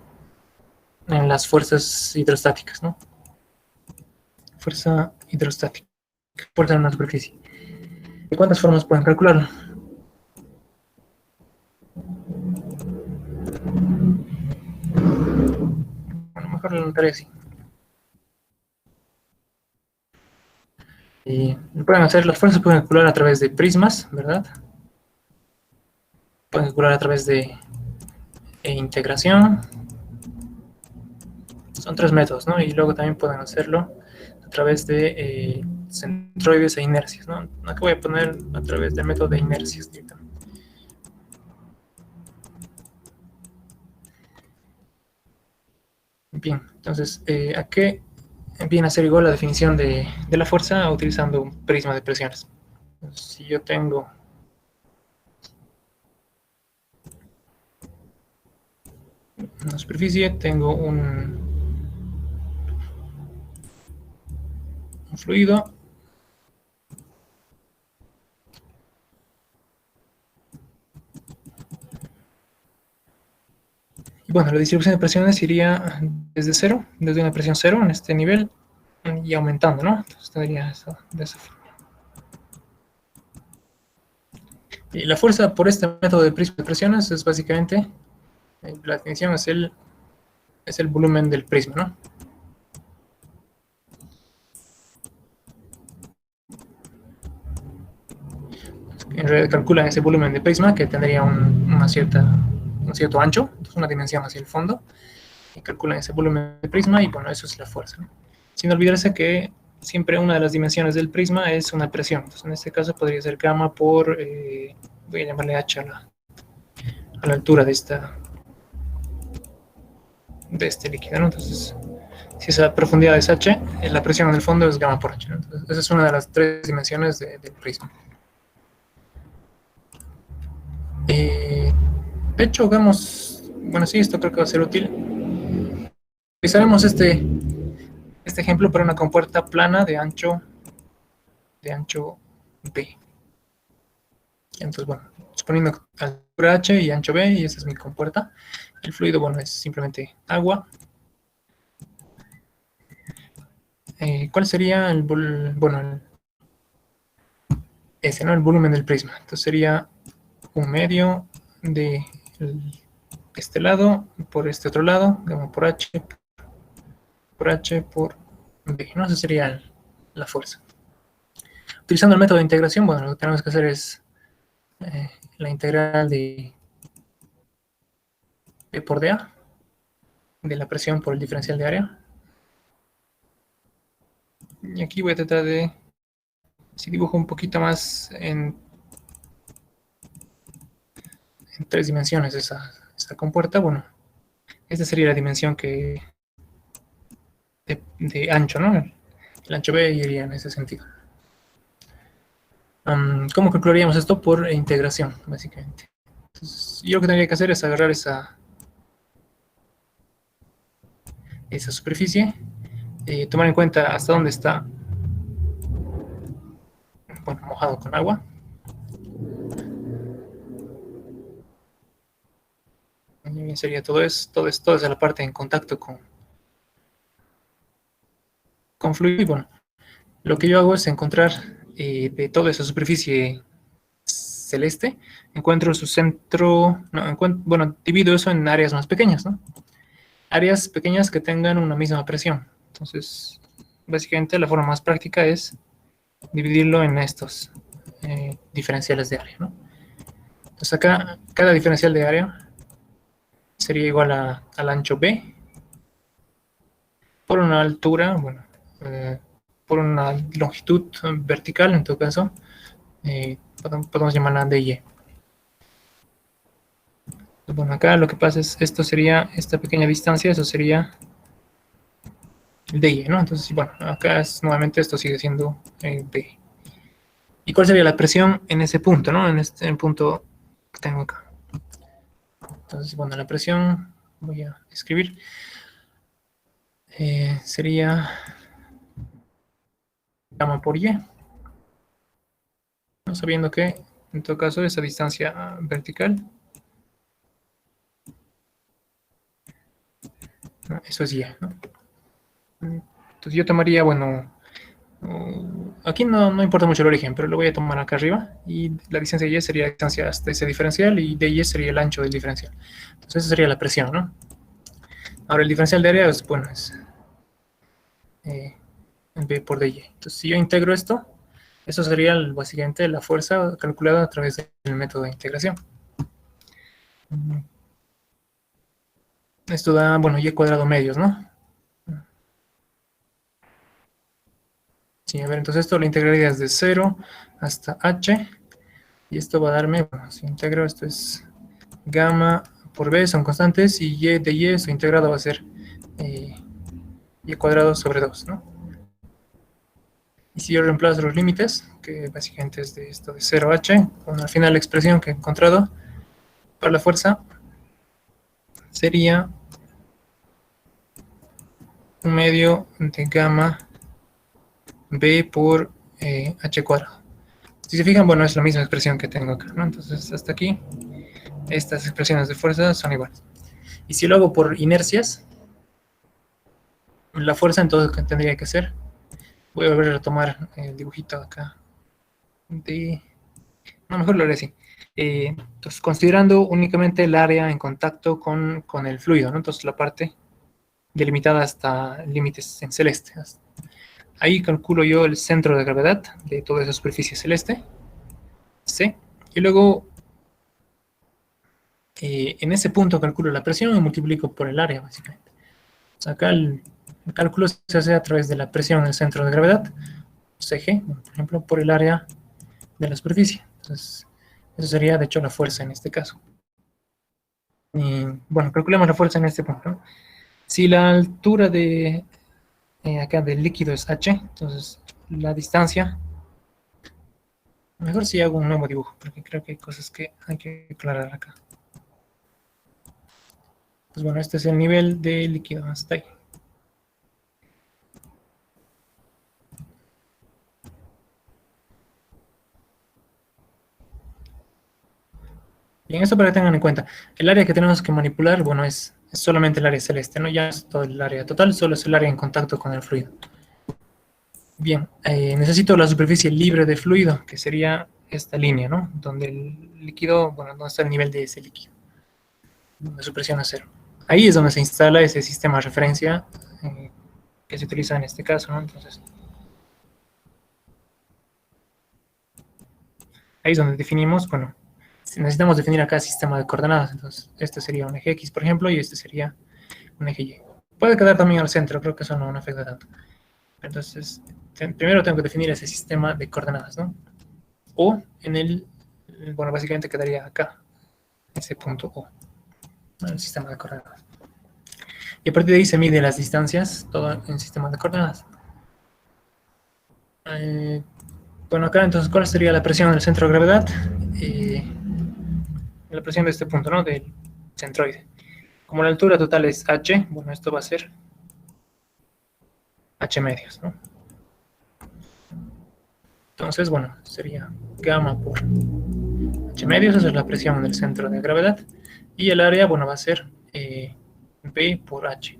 en las fuerzas hidrostáticas, ¿no? Fuerza hidrostática, fuerza en una superficie. ¿De cuántas formas pueden calcularlo? Bueno, mejor lo notaré así. Pueden hacer, las fuerzas pueden calcular a través de prismas, ¿verdad? Pueden calcular a través de integración. Son 3 métodos, ¿no? Y luego también pueden hacerlo a través de centroides e inercias, ¿no? Aquí voy a poner a través del método de inercias directamente. Bien, entonces, ¿a qué viene a ser igual la definición de la fuerza utilizando un prisma de presiones? Entonces, si yo tengo una superficie, tengo un fluido, y bueno, la distribución de presiones iría desde cero, desde una presión cero en este nivel, y aumentando, ¿no? Entonces tendría eso de esa forma. Y la fuerza por este método de prisma de presiones es básicamente, la definición es el volumen del prisma, ¿no? en realidad calcula ese volumen de prisma que tendría un cierto ancho, entonces una dimensión hacia el fondo, y calculan ese volumen de prisma y bueno, eso es la fuerza, ¿no? Sin olvidarse que siempre una de las dimensiones del prisma es una presión, entonces en este caso podría ser gamma por, voy a llamarle h a la altura de este líquido, ¿no? Entonces, si esa profundidad es h, la presión en el fondo es gamma por h, ¿no? Entonces, esa es una de las tres dimensiones del prisma. De hecho, hagamos, bueno, sí, esto creo que va a ser útil. Utilizaremos este ejemplo para una compuerta plana de ancho B. Entonces, bueno, suponiendo altura h y ancho B, y esa es mi compuerta. El fluido, bueno, es simplemente agua. ¿Cuál sería el volumen del prisma? Entonces sería un medio de este lado por este otro lado, gamma por h por b, ¿no? Esa sería la fuerza. Utilizando el método de integración, bueno, lo que tenemos que hacer es la integral de P por dA, de la presión por el diferencial de área. Y aquí voy a tratar de, si dibujo un poquito más en 3 dimensiones esa compuerta, bueno, esta sería la dimensión de ancho, ¿no? El ancho B iría en ese sentido. ¿Cómo calcularíamos esto? Por integración, básicamente. Entonces, yo lo que tendría que hacer es agarrar esa superficie, tomar en cuenta hasta dónde está, bueno, mojado con agua. Y bien sería toda la parte en contacto con fluido. Y bueno, lo que yo hago es encontrar de toda esa superficie celeste, encuentro su centro, bueno, divido eso en áreas más pequeñas, ¿no? Áreas pequeñas que tengan una misma presión. Entonces, básicamente la forma más práctica es dividirlo en estos diferenciales de área, ¿no? Entonces acá, cada diferencial de área sería igual al ancho B por una altura, bueno, por una longitud vertical, en todo caso, podemos llamarla DY. Bueno, acá lo que pasa es, esto sería, esta pequeña distancia, eso sería el DY, ¿no? Entonces, bueno, acá nuevamente esto sigue siendo B. ¿Y cuál sería la presión en ese punto, ¿no? En el punto que tengo acá. Entonces, bueno, la presión, voy a escribir, sería gamma por Y, ¿no? Sabiendo que, en todo caso, esa distancia vertical, ¿no? Eso es Y, ¿no? Entonces yo tomaría, bueno, aquí no importa mucho el origen, pero lo voy a tomar acá arriba, y la distancia Y sería la distancia hasta ese diferencial, y DY sería el ancho del diferencial. Entonces esa sería la presión, ¿no? Ahora el diferencial de área es, bueno, es B por DY. Entonces si yo integro esto, eso sería básicamente la fuerza calculada a través del método de integración. Esto da, bueno, Y cuadrado medios, ¿no? Sí, a ver, entonces esto lo integraría desde 0 hasta h, y esto va a darme, bueno, si integro, esto es gamma por b, son constantes, y y de y, su integrado va a ser y cuadrado sobre 2, ¿no? Y si yo reemplazo los límites, que básicamente es de esto de 0h, bueno, al final la expresión que he encontrado para la fuerza sería un medio de gamma b por h cuadrado. Si se fijan, bueno, es la misma expresión que tengo acá, ¿no? Entonces, hasta aquí, estas expresiones de fuerza son iguales. Y si lo hago por inercias, la fuerza entonces tendría que ser, voy a volver a retomar el dibujito acá, no, mejor lo haré así. Entonces, considerando únicamente el área en contacto con el fluido, ¿no? Entonces, la parte delimitada hasta límites en celeste. Ahí calculo yo el centro de gravedad de toda esa superficie celeste, C. Y luego, en ese punto calculo la presión y multiplico por el área, básicamente. O sea, acá el cálculo se hace a través de la presión en el centro de gravedad, CG, por ejemplo, por el área de la superficie. Entonces, eso sería, de hecho, la fuerza en este caso. Y, bueno, calculemos la fuerza en este punto, ¿no? Si la altura de acá del líquido es h, entonces la distancia, mejor si hago un nuevo dibujo, porque creo que hay cosas que hay que aclarar acá. Pues bueno, este es el nivel de líquido, hasta ahí. Bien, esto para que tengan en cuenta. El área que tenemos que manipular, bueno, es solamente el área celeste, no ya es todo el área total, solo es el área en contacto con el fluido. Bien, necesito la superficie libre de fluido, que sería esta línea, ¿no? Donde el líquido, bueno, donde está el nivel de ese líquido, donde su presión es cero. Ahí es donde se instala ese sistema de referencia que se utiliza en este caso, ¿no? Entonces, ahí es donde definimos, bueno, necesitamos definir acá el sistema de coordenadas. Entonces, este sería un eje X, por ejemplo, y este sería un eje Y. Puede quedar también al centro, creo que eso no afecta tanto. Entonces, primero tengo que definir ese sistema de coordenadas, ¿no? O en el, bueno, básicamente quedaría acá, ese punto O, ¿no? El sistema de coordenadas. Y a partir de ahí se mide las distancias, todo en sistema de coordenadas. Bueno, acá entonces, ¿cuál sería la presión en el centro de gravedad? La presión de este punto, ¿no? Del centroide. Como la altura total es h, bueno, esto va a ser h medios, ¿no? Entonces, bueno, sería gamma por h medios, esa es la presión en el centro de gravedad. Y el área, bueno, va a ser B por h.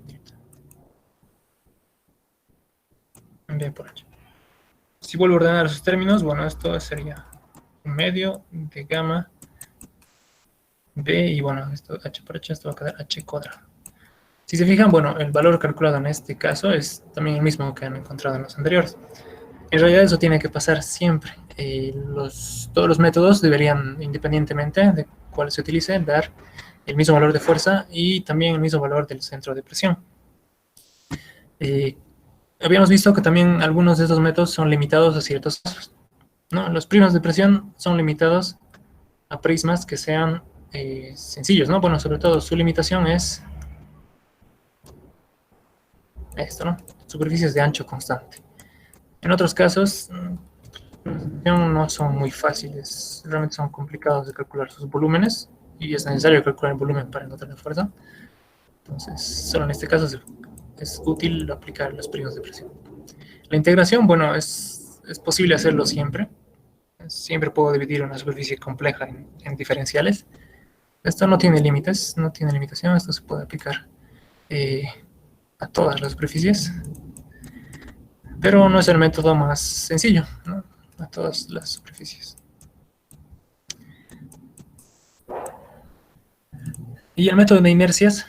B por h. Si vuelvo a ordenar esos términos, bueno, esto sería un medio de gamma B, y bueno, esto h por h, esto va a quedar h cuadrado. Si se fijan, bueno, el valor calculado en este caso es también el mismo que han encontrado en los anteriores. En realidad eso tiene que pasar siempre. Todos los métodos deberían, independientemente de cuál se utilice, dar el mismo valor de fuerza y también el mismo valor del centro de presión. Habíamos visto que también algunos de estos métodos son limitados a ciertos casos, ¿no? Los prismas de presión son limitados a prismas que sean sencillos, ¿no? Bueno, sobre todo su limitación es esto, ¿no? Superficies de ancho constante. En otros casos, no son muy fáciles, realmente son complicados de calcular sus volúmenes y es necesario calcular el volumen para encontrar la fuerza. Entonces, solo en este caso es útil aplicar los prismas de presión. La integración, bueno, es posible hacerlo siempre. Siempre puedo dividir una superficie compleja en diferenciales. Esto no tiene límites, no tiene limitación, esto se puede aplicar a todas las superficies, pero no es el método más sencillo, ¿no? A todas las superficies. Y el método de inercias,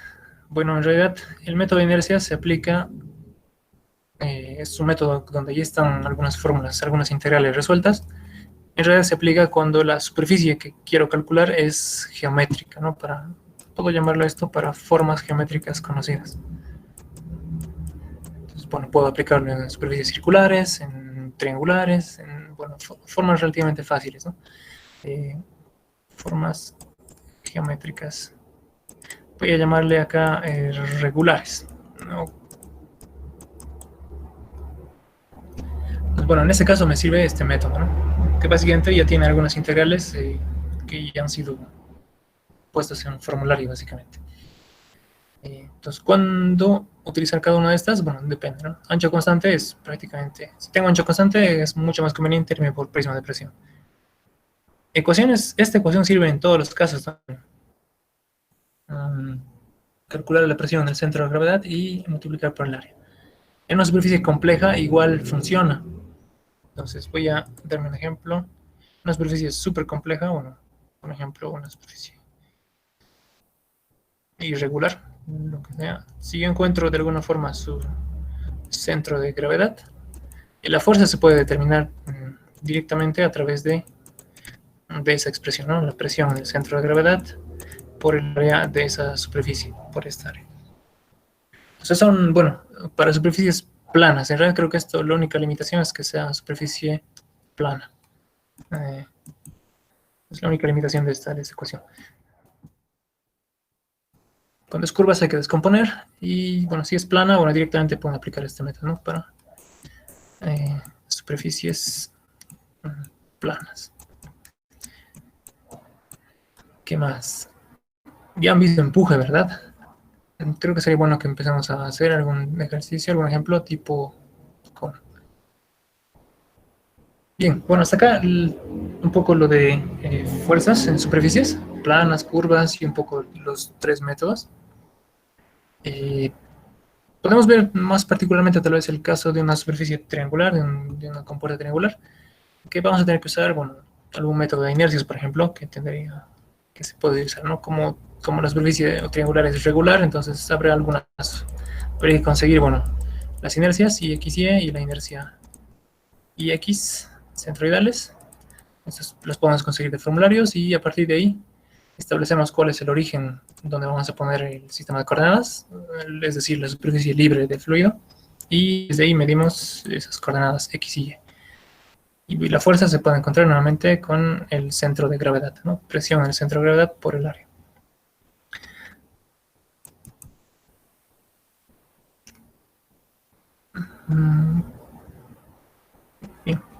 bueno, en realidad el método de inercias se aplica, es un método donde ya están algunas fórmulas, algunas integrales resueltas. En realidad se aplica cuando la superficie que quiero calcular es geométrica, ¿no? Puedo llamarlo esto para formas geométricas conocidas. Entonces, bueno, puedo aplicarlo en superficies circulares, en triangulares, en, bueno, formas relativamente fáciles, ¿no? Formas geométricas. Voy a llamarle acá regulares, ¿no? Pues, bueno, en este caso me sirve este método, ¿no? Que básicamente ya tiene algunas integrales que ya han sido puestas en un formulario, básicamente. Entonces, ¿cuándo utilizar cada una de estas? Bueno, depende, ¿no? Ancho constante es prácticamente, si tengo ancho constante es mucho más conveniente irme por prisma de presión. Ecuaciones, esta ecuación sirve en todos los casos también. Calcular la presión en el centro de gravedad y multiplicar por el área. En una superficie compleja igual funciona. Entonces voy a darme un ejemplo. Una superficie súper compleja, bueno, por ejemplo, una superficie irregular, lo que sea. Si yo encuentro de alguna forma su centro de gravedad, la fuerza se puede determinar directamente a través de de esa expresión, ¿no? La presión en el centro de gravedad por el área de esa superficie, por esta área. Entonces son, bueno, para superficies planas. En realidad creo que esto, la única limitación es que sea superficie plana. Es la única limitación de esta ecuación. Cuando es curvas hay que descomponer y, bueno, si es plana, bueno, directamente pueden aplicar este método, ¿no? Para superficies planas. ¿Qué más? Ya han visto empuje, ¿verdad? Creo que sería bueno que empezamos a hacer algún ejercicio, algún ejemplo tipo con. Bien, bueno, hasta acá un poco lo de fuerzas en superficies, planas, curvas y un poco los tres métodos. Podemos ver más particularmente tal vez el caso de una superficie triangular, de una compuerta triangular, que vamos a tener que usar, bueno, algún método de inercias, por ejemplo, que se puede usar, ¿no? Como la superficie triangular es regular, entonces habrá algunas, habría que conseguir, bueno, las inercias IXY y la inercia IX centroidales. Entonces los podemos conseguir de formularios y a partir de ahí establecemos cuál es el origen donde vamos a poner el sistema de coordenadas, es decir, la superficie libre de fluido, y desde ahí medimos esas coordenadas X y Y. Y la fuerza se puede encontrar nuevamente con el centro de gravedad, ¿no? Presión en el centro de gravedad por el área.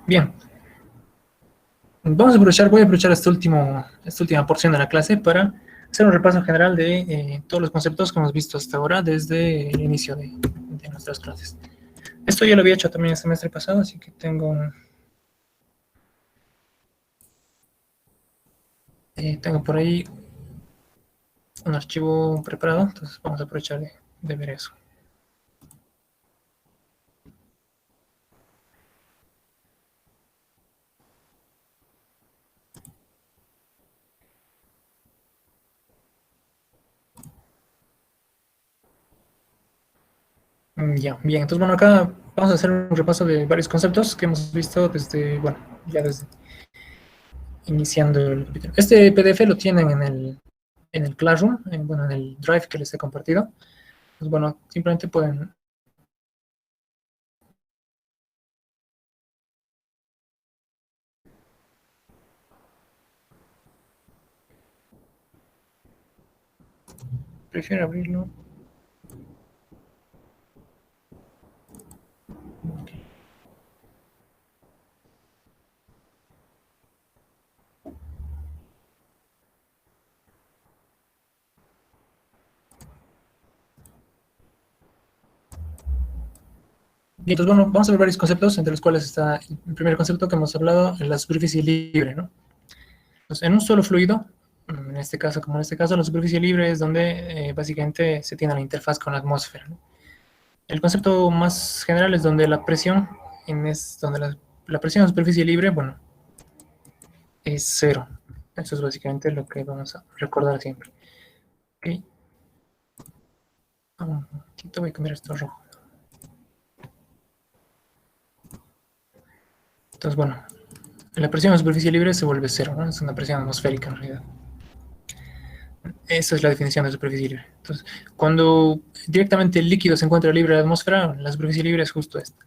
Bien. Voy a aprovechar esta última porción de la clase para hacer un repaso general de todos los conceptos que hemos visto hasta ahora desde el inicio de nuestras clases. Esto ya lo había hecho también el semestre pasado, así que tengo por ahí un archivo preparado, entonces vamos a aprovechar de ver eso. Ya, bien, entonces bueno, acá vamos a hacer un repaso de varios conceptos que hemos visto desde, bueno, ya desde iniciando el capítulo. Este PDF lo tienen en el Classroom, bueno, en el Drive que les he compartido. Pues bueno, simplemente pueden prefiero abrirlo. Okay. Bien, entonces bueno, vamos a ver varios conceptos, entre los cuales está el primer concepto que hemos hablado, la superficie libre, ¿no? Entonces, en un solo fluido, en este caso, la superficie libre es donde básicamente se tiene la interfaz con la atmósfera, ¿no? El concepto más general es donde la presión, donde la presión en superficie libre, bueno, es cero. Eso es básicamente lo que vamos a recordar siempre. Ok. Te voy a cambiar esto a rojo. Entonces, bueno, la presión en superficie libre se vuelve cero, ¿no? Es una presión atmosférica en realidad. Esa es la definición de superficie libre. Entonces, cuando directamente el líquido se encuentra libre de la atmósfera, la superficie libre es justo esta.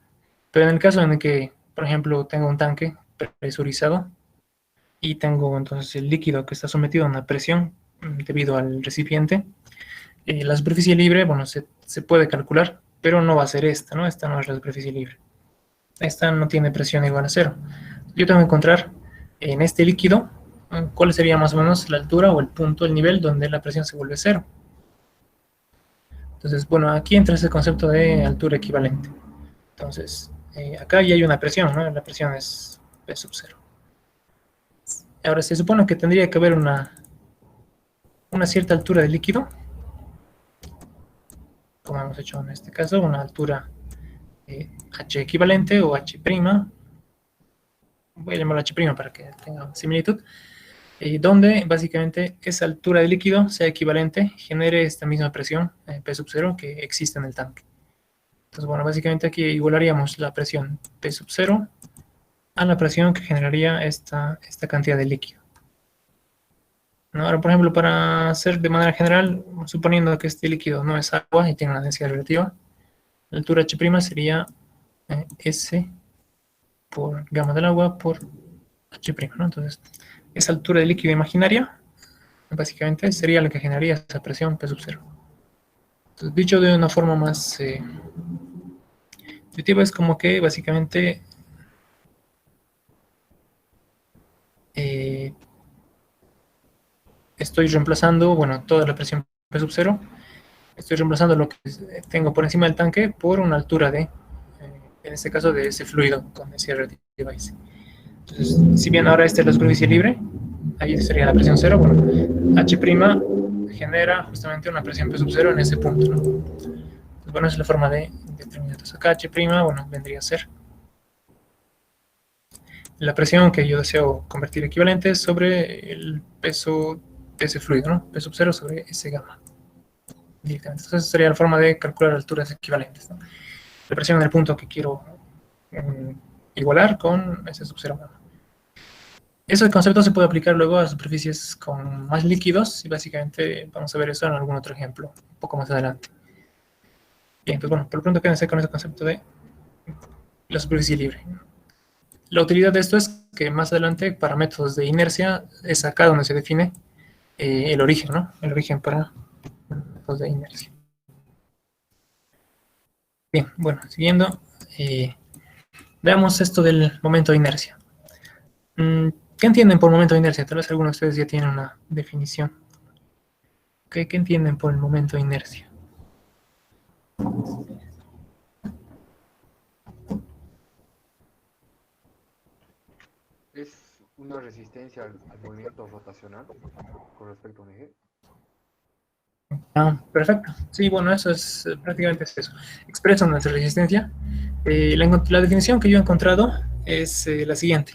Pero en el caso en el que, por ejemplo, tengo un tanque presurizado y tengo entonces el líquido que está sometido a una presión debido al recipiente, la superficie libre, bueno, se puede calcular, pero no va a ser esta, ¿no? Esta no es la superficie libre. Esta no tiene presión igual a cero. Yo tengo que encontrar en este líquido cuál sería más o menos la altura o el punto, el nivel donde la presión se vuelve cero. Entonces, bueno, aquí entra ese concepto de altura equivalente. Entonces, acá ya hay una presión, ¿no? La presión es P sub 0. Ahora, se supone que tendría que haber una cierta altura del líquido, como hemos hecho en este caso, una altura H equivalente o H', voy a llamarlo H' para que tenga similitud, donde básicamente esa altura del líquido sea equivalente, genere esta misma presión P sub 0 que existe en el tanque. Entonces, bueno, básicamente aquí igualaríamos la presión P sub 0 a la presión que generaría esta cantidad de líquido. ¿no? Ahora, por ejemplo, para hacer de manera general, suponiendo que este líquido no es agua y tiene una densidad relativa, la altura H' sería S por gamma del agua por H', ¿no? Entonces, esa altura de líquido imaginaria, básicamente, sería la que generaría esa presión P sub 0. Entonces, dicho de una forma más intuitiva, es como que, básicamente, estoy reemplazando, bueno, toda la presión P sub 0, estoy reemplazando lo que tengo por encima del tanque por una altura de, en este caso, de ese fluido con densidad relativa S. Entonces, si bien ahora esta es la superficie libre, ahí sería la presión 0, bueno, H' genera justamente una presión P sub 0 en ese punto, ¿no? Entonces, bueno, esa es la forma de determinar. Entonces, acá H', bueno, vendría a ser la presión que yo deseo convertir equivalente sobre el peso de ese fluido, ¿no? P sub 0 sobre S gamma. Directamente. Entonces, esa sería la forma de calcular alturas equivalentes, ¿no? La presión en el punto que quiero igualar con S sub 0 gamma. Ese concepto se puede aplicar luego a superficies con más líquidos y básicamente vamos a ver eso en algún otro ejemplo, un poco más adelante. Bien, pues bueno, por lo pronto quédense con ese concepto de la superficie libre. La utilidad de esto es que más adelante, para métodos de inercia, es acá donde se define el origen, ¿no? El origen para métodos de inercia. Bien, bueno, siguiendo, veamos esto del momento de inercia. ¿Qué entienden por momento de inercia? Tal vez algunos de ustedes ya tienen una definición. ¿Qué entienden por el momento de inercia? Es una resistencia al movimiento rotacional con respecto a un eje. Perfecto. Sí, bueno, eso es prácticamente es eso. Expresa nuestra resistencia. La definición que yo he encontrado es la siguiente.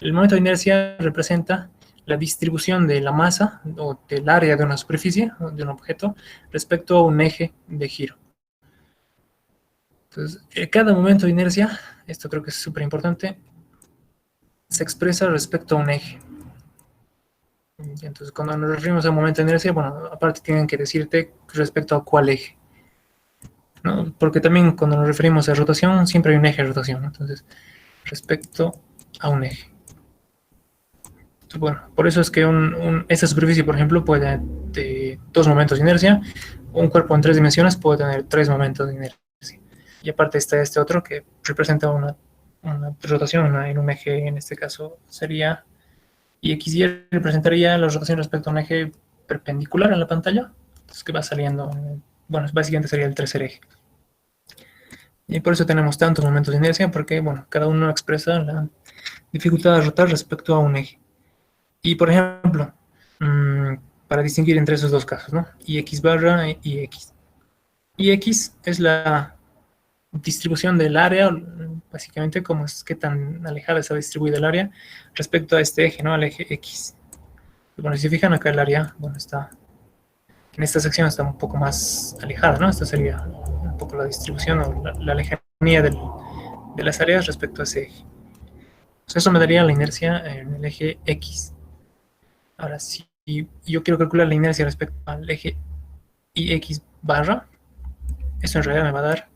El momento de inercia representa la distribución de la masa o del área de una superficie, de un objeto, respecto a un eje de giro. Entonces, cada momento de inercia, esto creo que es súper importante, se expresa respecto a un eje. Entonces, cuando nos referimos a momento de inercia, bueno, aparte tienen que decirte respecto a cuál eje, ¿no? Porque también cuando nos referimos a rotación, siempre hay un eje de rotación, ¿no? Entonces, respecto a un eje. Entonces, bueno, por eso es que esta superficie, por ejemplo, puede tener dos momentos de inercia. Un cuerpo en 3 dimensiones puede tener 3 momentos de inercia. Y aparte está este otro que representa una rotación en un eje, en este caso sería, y XY representaría la rotación respecto a un eje perpendicular en la pantalla, entonces que va saliendo, bueno, básicamente sería el tercer eje. Y por eso tenemos tantos momentos de inercia, porque, bueno, cada uno expresa la dificultad de rotar respecto a un eje. Y, por ejemplo, para distinguir entre esos dos casos, ¿no? IX barra y X. IX es la distribución del área, básicamente como es que tan alejada está distribuida el área respecto a este eje, ¿no? Al eje X. Bueno, si se fijan acá el área, bueno, está, en esta sección está un poco más alejada, ¿no? Esta sería un poco la distribución o la lejanía de las áreas respecto a ese eje. Entonces eso me daría la inercia en el eje X. Ahora, si yo quiero calcular la inercia respecto al eje IX barra, eso en realidad me va a dar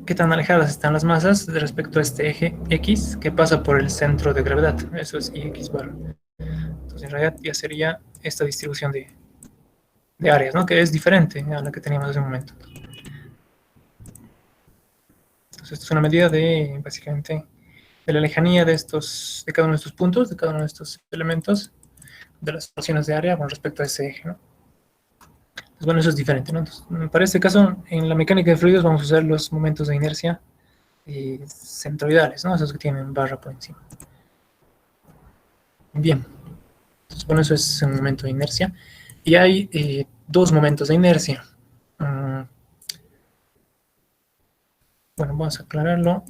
qué tan alejadas están las masas respecto a este eje X que pasa por el centro de gravedad. Eso es IX barra. Entonces, en realidad ya sería esta distribución de áreas, ¿no? Que es diferente a la que teníamos hace un momento. Entonces, esto es una medida de, básicamente, de la lejanía de cada uno de estos puntos, de cada uno de estos elementos, de las porciones de área con respecto a ese eje, ¿no? Pues bueno, eso es diferente, ¿no? Entonces, para este caso, en la mecánica de fluidos vamos a usar los momentos de inercia centroidales, ¿no? Esos que tienen barra por encima. Bien. Entonces, bueno, eso es un momento de inercia. Y hay dos momentos de inercia. Bueno, vamos a aclararlo.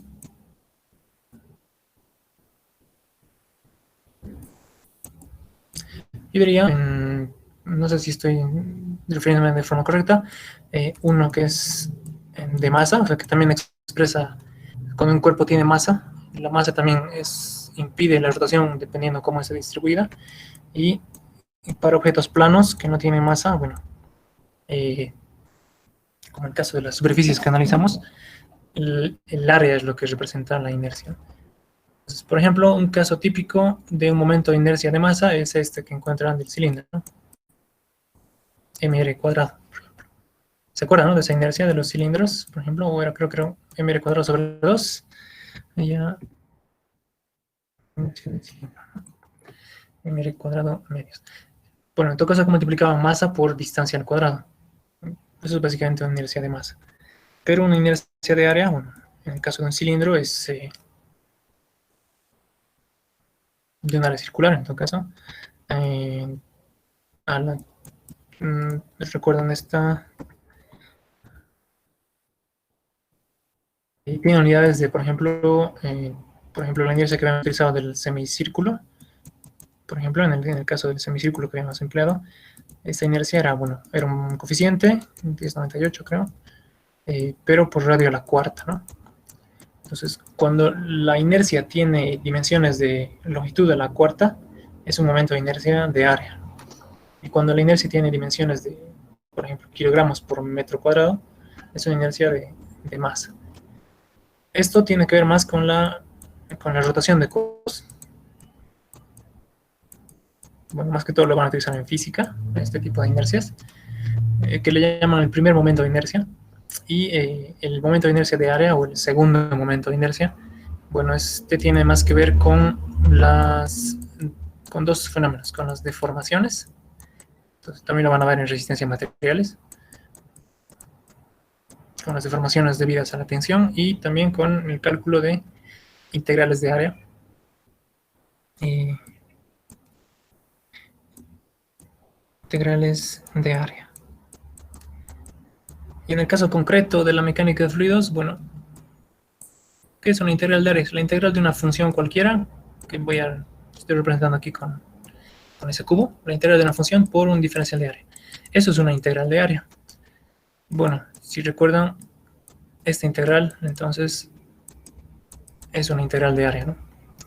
Yo diría, no sé si estoy refiriéndome de forma correcta, uno que es de masa, o sea que también expresa cuando un cuerpo tiene masa, la masa también es impide la rotación dependiendo cómo esté distribuida. Y para objetos planos que no tienen masa, bueno, como el caso de las superficies que analizamos, el área es lo que representa la inercia. Entonces, por ejemplo, un caso típico de un momento de inercia de masa es este que encuentran del cilindro, ¿no? mr cuadrado, por ejemplo. ¿Se acuerdan, no, de esa inercia de los cilindros? Por ejemplo, o era, creo que era mr cuadrado sobre 2. Ya. mr cuadrado medios. Bueno, en todo caso, multiplicaban masa por distancia al cuadrado. Eso es básicamente una inercia de masa. Pero una inercia de área, bueno, en el caso de un cilindro es de un área circular, en todo caso. ¿Recuerdan esta? Tiene unidades de, por ejemplo, la inercia que habíamos utilizado del semicírculo. Por ejemplo, en el caso del semicírculo que habíamos empleado, esta inercia era, bueno, era un coeficiente, 1098 creo, pero por radio a la cuarta, ¿no? Entonces, cuando la inercia tiene dimensiones de longitud a la cuarta, es un momento de inercia de área. Y cuando la inercia tiene dimensiones de, por ejemplo, kilogramos por metro cuadrado, es una inercia de masa. Esto tiene que ver más con la rotación de cuerpos. Bueno, más que todo lo van a utilizar en física, este tipo de inercias, que le llaman el primer momento de inercia. Y el momento de inercia de área, o el segundo momento de inercia, bueno, este tiene más que ver con dos fenómenos, con las deformaciones. Entonces, también lo van a ver en resistencia a materiales, con las deformaciones debidas a la tensión y también con el cálculo de integrales de área. Integrales de área. Y en el caso concreto de la mecánica de fluidos, bueno, ¿qué es una integral de área? Es la integral de una función cualquiera, que estoy representando aquí con ese cubo, la integral de una función por un diferencial de área. Eso es una integral de área. Bueno, si recuerdan, esta integral, entonces, es una integral de área, ¿no?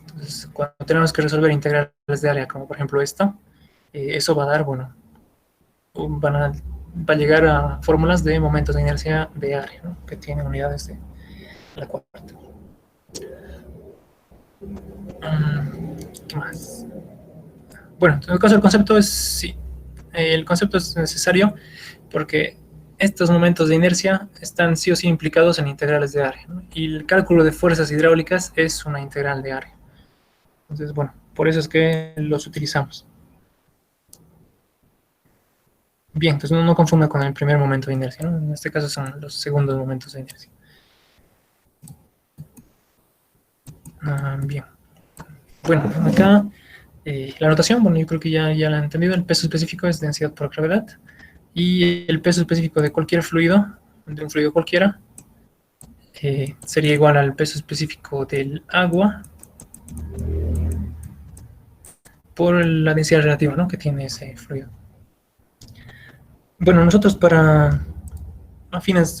Entonces, cuando tenemos que resolver integrales de área, como por ejemplo esta, eso va a dar, bueno, va a llegar a fórmulas de momentos de inercia de área, ¿no? Que tienen unidades de la cuarta. ¿Qué más? Bueno, en todo caso el concepto es, sí, el concepto es necesario porque estos momentos de inercia están sí o sí implicados en integrales de área, ¿no? Y el cálculo de fuerzas hidráulicas es una integral de área. Entonces, bueno, por eso es que los utilizamos. Bien, entonces no confunda con el primer momento de inercia, ¿no? En este caso son los segundos momentos de inercia. Bien. Bueno, acá la notación, bueno, yo creo que ya la han entendido. El peso específico es densidad por gravedad. Y el peso específico de cualquier fluido, de un fluido cualquiera, sería igual al peso específico del agua por la densidad relativa, ¿no?, que tiene ese fluido. Bueno, nosotros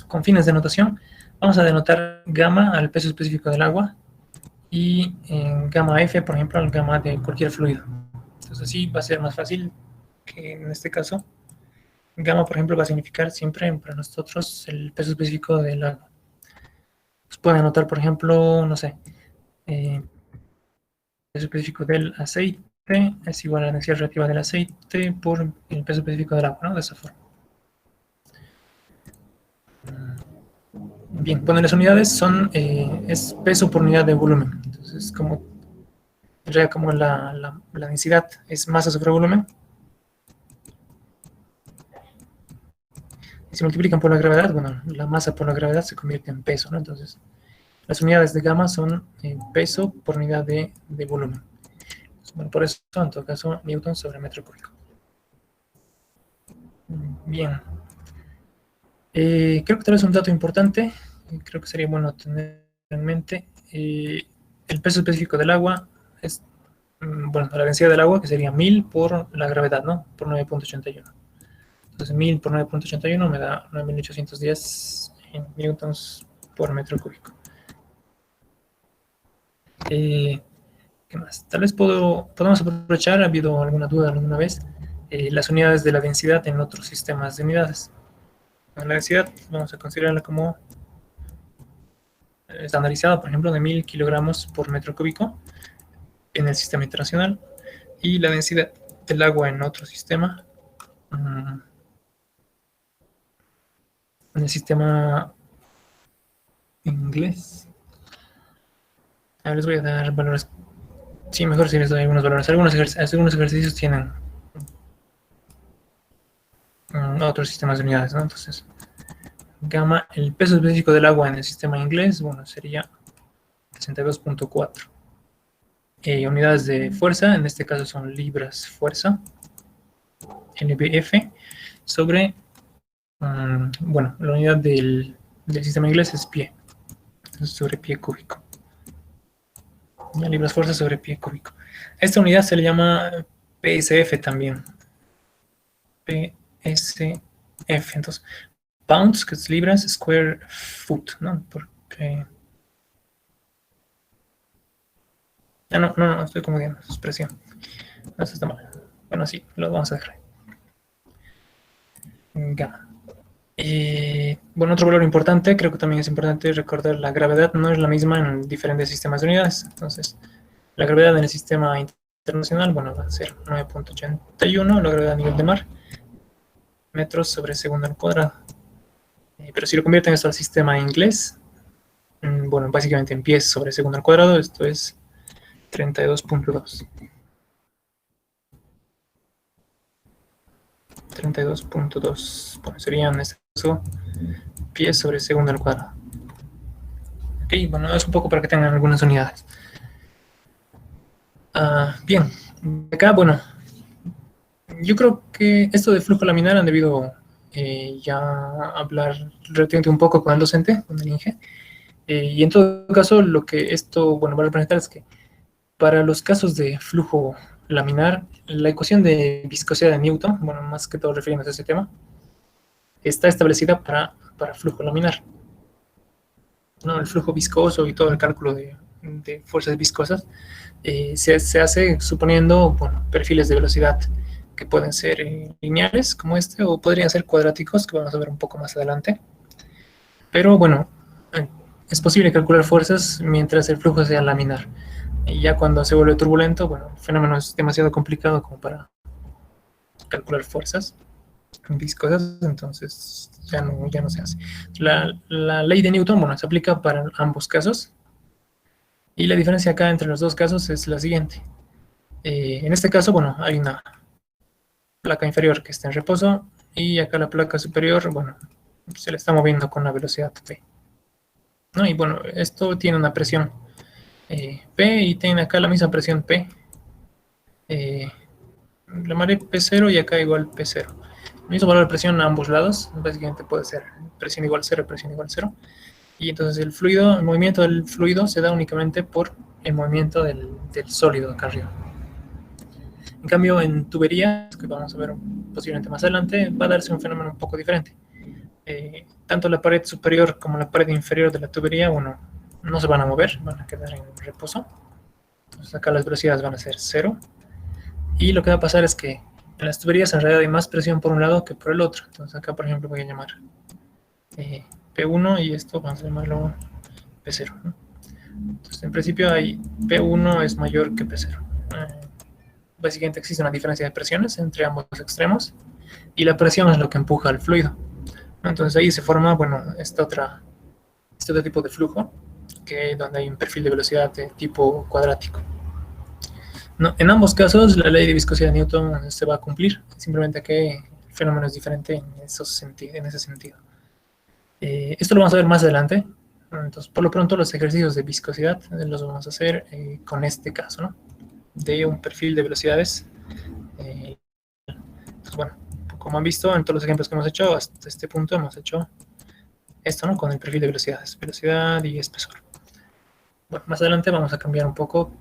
con fines de notación, vamos a denotar gamma al peso específico del agua y gamma F, por ejemplo, al gamma de cualquier fluido. Entonces así va a ser más fácil que en este caso. Gamma, por ejemplo, va a significar siempre para nosotros el peso específico del agua. Pues pueden anotar, por ejemplo, no sé, el peso específico del aceite es igual a la densidad relativa del aceite por el peso específico del agua, ¿no? De esa forma. Bien, bueno, las unidades es peso por unidad de volumen. Entonces, como la densidad es masa sobre volumen, y se multiplican por la gravedad, bueno, la masa por la gravedad se convierte en peso, ¿no? Entonces, las unidades de gamma son peso por unidad de volumen. Entonces, bueno, por eso, en todo caso, Newton sobre metro cúbico. Bien. Creo que tal vez un dato importante, creo que sería bueno tener en mente, el peso específico del agua es, bueno, la densidad del agua, que sería 1000 por la gravedad, ¿no? Por 9.81. Entonces 1000 por 9.81 me da 9810 newtons por metro cúbico. ¿Qué más? Tal vez podemos aprovechar, ha habido alguna duda alguna vez, las unidades de la densidad en otros sistemas de unidades. La densidad vamos a considerarla como estandarizada, por ejemplo, de 1000 kilogramos por metro cúbico en el sistema internacional, y la densidad del agua en otro sistema, en el sistema inglés. Ahora les voy a dar valores. Sí, mejor si les doy algunos valores. Algunos ejercicios tienen otros sistemas de unidades, ¿no? Entonces, gamma, el peso específico del agua en el sistema inglés, bueno, sería 62.4. Unidades de fuerza, en este caso son libras fuerza, LBF, sobre, bueno, la unidad del sistema inglés es pie, entonces sobre pie cúbico. Ya, libras fuerza sobre pie cúbico. Esta unidad se le llama PSF también. PSF, entonces, pounds, que es libras, square foot, ¿no? Porque... no, estoy confundiendo su expresión. No, eso está mal. Bueno, sí, lo vamos a dejar ahí. Gamma. Bueno, otro valor importante, creo que también es importante recordar, la gravedad no es la misma en diferentes sistemas de unidades. Entonces, la gravedad en el sistema internacional, bueno, va a ser 9.81, la gravedad a nivel de mar, metros sobre segundo al cuadrado. Pero si lo convierten esto al sistema inglés, bueno, básicamente en pies sobre segundo al cuadrado, esto es 32.2. 32.2, bueno, serían en este caso pies sobre segundo al cuadrado. Ok, bueno, es un poco para que tengan algunas unidades. Bien, acá, bueno, yo creo que esto de flujo laminar han debido ya hablar relativamente un poco con el docente, con el Inge. Y en todo caso, lo que esto, bueno, va a representar es que para los casos de flujo laminar, la ecuación de viscosidad de Newton, bueno, más que todo refiriéndose a ese tema, está establecida para flujo laminar, ¿no? El flujo viscoso y todo el cálculo de fuerzas viscosas se hace suponiendo, bueno, perfiles de velocidad que pueden ser lineales, como este, o podrían ser cuadráticos, que vamos a ver un poco más adelante. Pero, bueno, es posible calcular fuerzas mientras el flujo sea laminar. Y ya cuando se vuelve turbulento, bueno, el fenómeno es demasiado complicado como para calcular fuerzas viscosas, entonces ya no se hace. La ley de Newton, bueno, se aplica para ambos casos. Y la diferencia acá entre los dos casos es la siguiente. En este caso, bueno, hay una placa inferior que está en reposo, y acá la placa superior, bueno, se le está moviendo con la velocidad P, ¿no? Y bueno, esto tiene una presión P, y tiene acá la misma presión P. La llamaré P0 y acá igual P0. El mismo valor de presión a ambos lados, básicamente puede ser presión igual 0, presión igual 0. Y entonces el movimiento del fluido se da únicamente por el movimiento del sólido acá arriba. En cambio, en tuberías, que vamos a ver posiblemente más adelante, va a darse un fenómeno un poco diferente. Tanto la pared superior como la pared inferior de la tubería, bueno, no se van a mover, van a quedar en reposo. Entonces acá las velocidades van a ser 0. Y lo que va a pasar es que en las tuberías en realidad hay más presión por un lado que por el otro. Entonces acá, por ejemplo, voy a llamar P1 y esto vamos a llamarlo P0, ¿no? Entonces en principio P1 es mayor que P0. Básicamente existe una diferencia de presiones entre ambos extremos, y la presión es lo que empuja al fluido. Entonces ahí se forma, bueno, este otro tipo de flujo, donde hay un perfil de velocidad de tipo cuadrático. No, en ambos casos la ley de viscosidad de Newton se va a cumplir, simplemente que el fenómeno es diferente en ese sentido. Esto lo vamos a ver más adelante. Entonces, por lo pronto, los ejercicios de viscosidad los vamos a hacer con este caso, ¿no? De un perfil de velocidades. Entonces, bueno, como han visto en todos los ejemplos que hemos hecho, hasta este punto hemos hecho esto, ¿no? Con el perfil de velocidades, velocidad y espesor. Bueno, más adelante vamos a cambiar un poco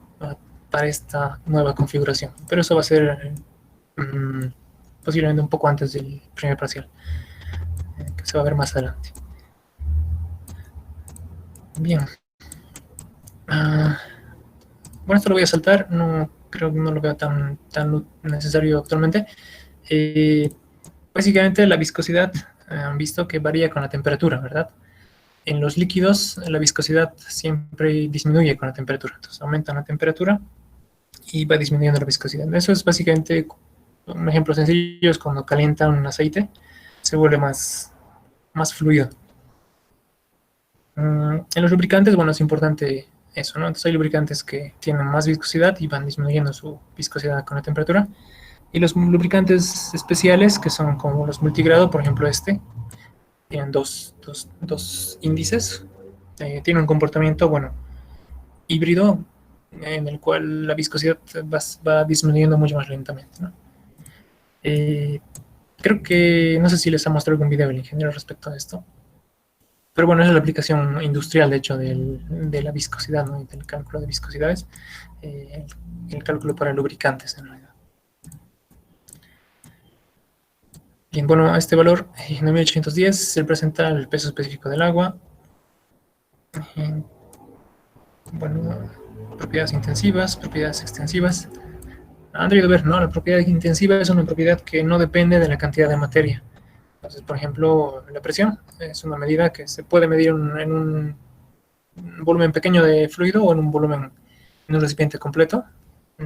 para esta nueva configuración, pero eso va a ser posiblemente un poco antes del primer parcial, que se va a ver más adelante. Bien. bueno, esto lo voy a saltar, no creo que no lo veo tan necesario actualmente. Básicamente la viscosidad han visto que varía con la temperatura, ¿verdad? En los líquidos la viscosidad siempre disminuye con la temperatura, entonces aumenta la temperatura y va disminuyendo la viscosidad. Eso es básicamente un ejemplo sencillo, es cuando calientan un aceite, se vuelve más fluido. En los lubricantes, bueno, es importante eso, ¿no? Entonces hay lubricantes que tienen más viscosidad y van disminuyendo su viscosidad con la temperatura. Y los lubricantes especiales, que son como los multigrado, por ejemplo tienen dos índices. Tienen un comportamiento, bueno, híbrido, en el cual la viscosidad va disminuyendo mucho más lentamente, ¿no? Eh, Creo que, no sé si les ha mostrado algún video el ingeniero respecto a esto, pero bueno, esa es la aplicación industrial, de hecho, de la viscosidad, ¿no? Y del cálculo de viscosidades, el cálculo para lubricantes, en realidad. Bien, bueno, este valor, 9810, se presenta el peso específico del agua. Eh, bueno, propiedades intensivas, propiedades extensivas. Han debido ver, ¿no? La propiedad intensiva es una propiedad que no depende de la cantidad de materia. Entonces, por ejemplo, la presión es una medida que se puede medir en un volumen pequeño de fluido o en un recipiente completo.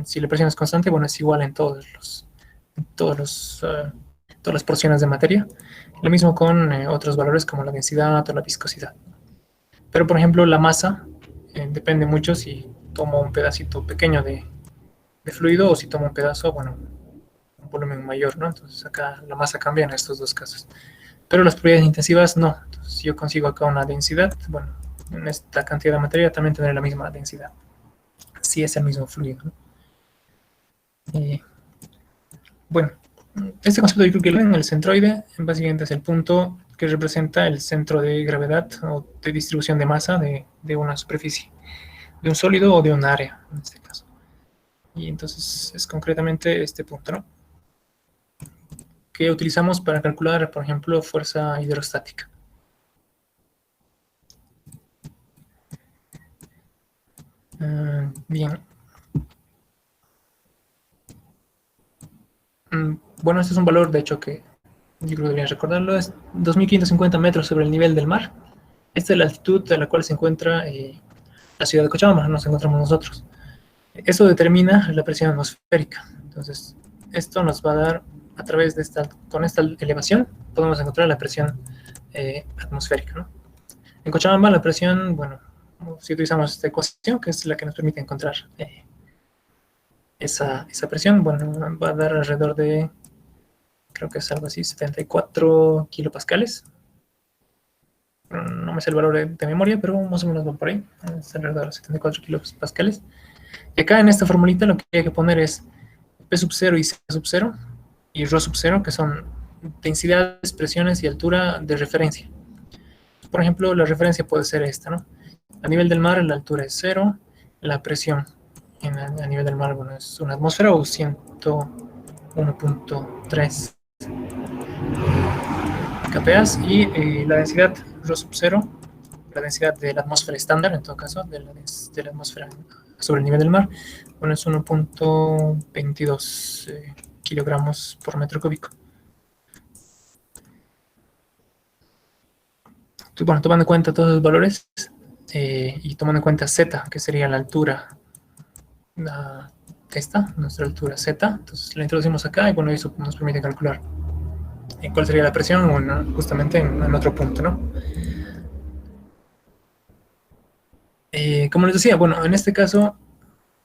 Si la presión es constante, bueno, es igual en todas las porciones de materia. Lo mismo con otros valores como la densidad o la viscosidad. Pero, por ejemplo, la masa depende mucho si tomo un pedacito pequeño de fluido o si tomo un pedazo, bueno, un volumen mayor, ¿no? Entonces acá la masa cambia en estos dos casos. Pero las propiedades intensivas no. Entonces, si yo consigo acá una densidad, bueno, en esta cantidad de materia también tendré la misma densidad, si es el mismo fluido, ¿no? Bueno, este concepto yo creo que en el centroide básicamente es el punto que representa el centro de gravedad o de distribución de masa de una superficie, de un sólido o de un área, en este caso. Y entonces es concretamente este punto, ¿no? Que utilizamos para calcular, por ejemplo, fuerza hidrostática. Bien. Bueno, este es un valor, de hecho, que yo creo que deberían recordarlo, es 2.550 metros sobre el nivel del mar. Esta es la altitud a la cual se encuentra la ciudad de Cochabamba, nos encontramos nosotros. Eso determina la presión atmosférica. Entonces, esto nos va a dar, a través de con esta elevación, podemos encontrar la presión atmosférica, ¿no? En Cochabamba la presión, bueno, si utilizamos esta ecuación, que es la que nos permite encontrar esa presión, bueno, va a dar alrededor de, creo que es algo así, 74 kilopascales. No me sé el valor de memoria, pero más o menos va por ahí, es alrededor de 74 kilopascales. Y acá en esta formulita lo que hay que poner es P sub 0 y C sub 0 y Rho sub 0, que son densidades, presiones y altura de referencia. Por ejemplo, la referencia puede ser esta, ¿no? A nivel del mar la altura es 0, la presión a nivel del mar, bueno, es una atmósfera o 101.3 kPa y la densidad Rho sub 0, la densidad de la atmósfera estándar, en todo caso, de la atmósfera sobre el nivel del mar, bueno, es 1.22 kilogramos por metro cúbico. Entonces, bueno, tomando en cuenta todos los valores y tomando en cuenta z, que sería la altura, nuestra altura z, entonces la introducimos acá y bueno, eso nos permite calcular cuál sería la presión, bueno, justamente en otro punto, ¿no? Como les decía, bueno, en este caso,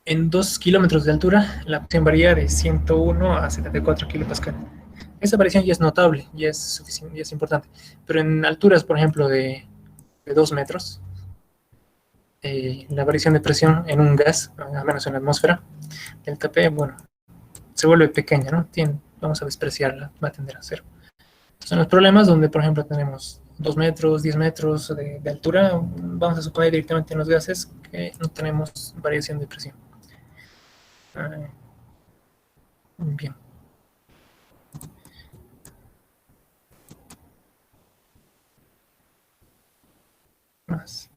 en 2 kilómetros de altura, la presión varía de 101 a 74 kilopascal. Esa variación ya es notable, ya es suficiente, ya es importante. Pero en alturas, por ejemplo, de 2 metros, la variación de presión en un gas, al menos en la atmósfera, delta P, bueno, se vuelve pequeña, ¿no? Vamos a despreciarla, va a tender a cero. Son los problemas donde, por ejemplo, tenemos 2 metros, 10 metros de altura, vamos a suponer directamente en los gases que no tenemos variación de presión. Bien. Más.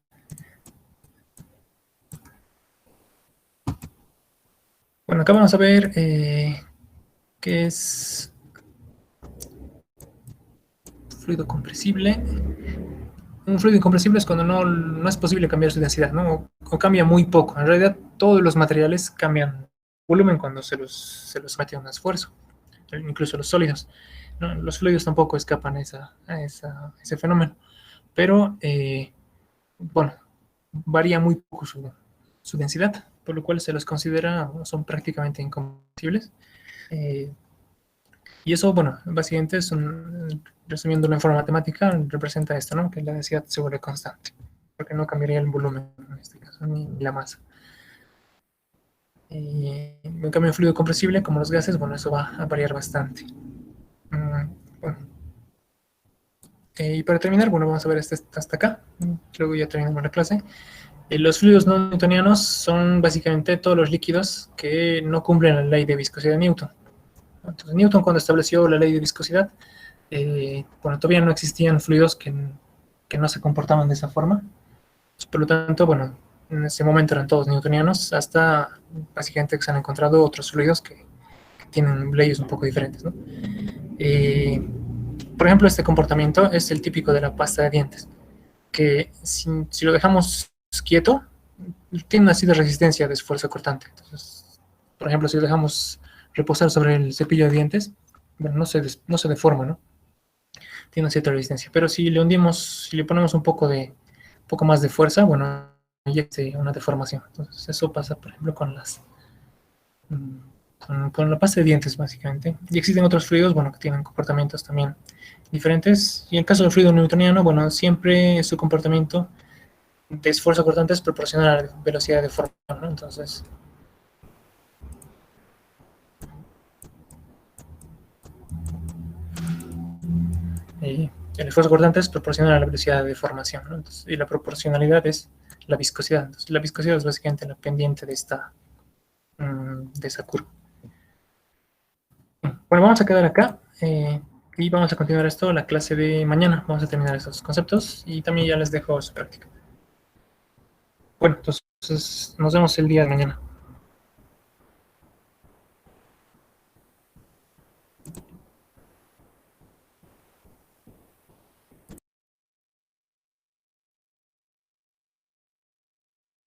Bueno, acá vamos a ver qué es fluido compresible. Un fluido incompresible es cuando no es posible cambiar su densidad, ¿no? O cambia muy poco. En realidad, todos los materiales cambian volumen cuando se los somete a un esfuerzo, incluso los sólidos, ¿no? Los fluidos tampoco escapan a ese fenómeno, pero, bueno, varía muy poco su densidad, por lo cual se los considera, son prácticamente incompresibles. Y eso, bueno, básicamente resumiéndolo en forma matemática, representa esto, ¿no? Que la densidad se vuelve constante, porque no cambiaría el volumen, en este caso, ni la masa. En cambio, en fluido compresible, como los gases, bueno, eso va a variar bastante. Bueno. Y para terminar, bueno, vamos a ver hasta acá, luego ya terminamos la clase. Los fluidos no newtonianos son básicamente todos los líquidos que no cumplen la ley de viscosidad de Newton. Entonces, Newton, cuando estableció la ley de viscosidad, bueno, todavía no existían fluidos que no se comportaban de esa forma. Por lo tanto, bueno, en ese momento eran todos newtonianos, hasta básicamente que se han encontrado otros fluidos que tienen leyes un poco diferentes, ¿no? Por ejemplo, este comportamiento es el típico de la pasta de dientes, que si lo dejamos quieto, tiene una así de resistencia de esfuerzo cortante. Entonces, por ejemplo, si lo dejamos reposar sobre el cepillo de dientes, bueno, no se deforma, ¿no? Tiene una cierta resistencia. Pero si le hundimos, si le ponemos un poco más de fuerza, bueno, ya hay una deformación. Entonces, eso pasa, por ejemplo, con la pasta de dientes, básicamente. Y existen otros fluidos, bueno, que tienen comportamientos también diferentes. Y en el caso del fluido newtoniano, bueno, siempre su comportamiento de esfuerzo cortante es proporcional a la velocidad de deformación, ¿no? Entonces, el esfuerzo cortante es proporcional a la velocidad de deformación, ¿no? Entonces, y la proporcionalidad es la viscosidad. Entonces, la viscosidad es básicamente la pendiente de esa curva. Bueno, vamos a quedar acá y vamos a continuar esto la clase de mañana. Vamos a terminar esos conceptos y también ya les dejo su práctica. Bueno, entonces nos vemos el día de mañana.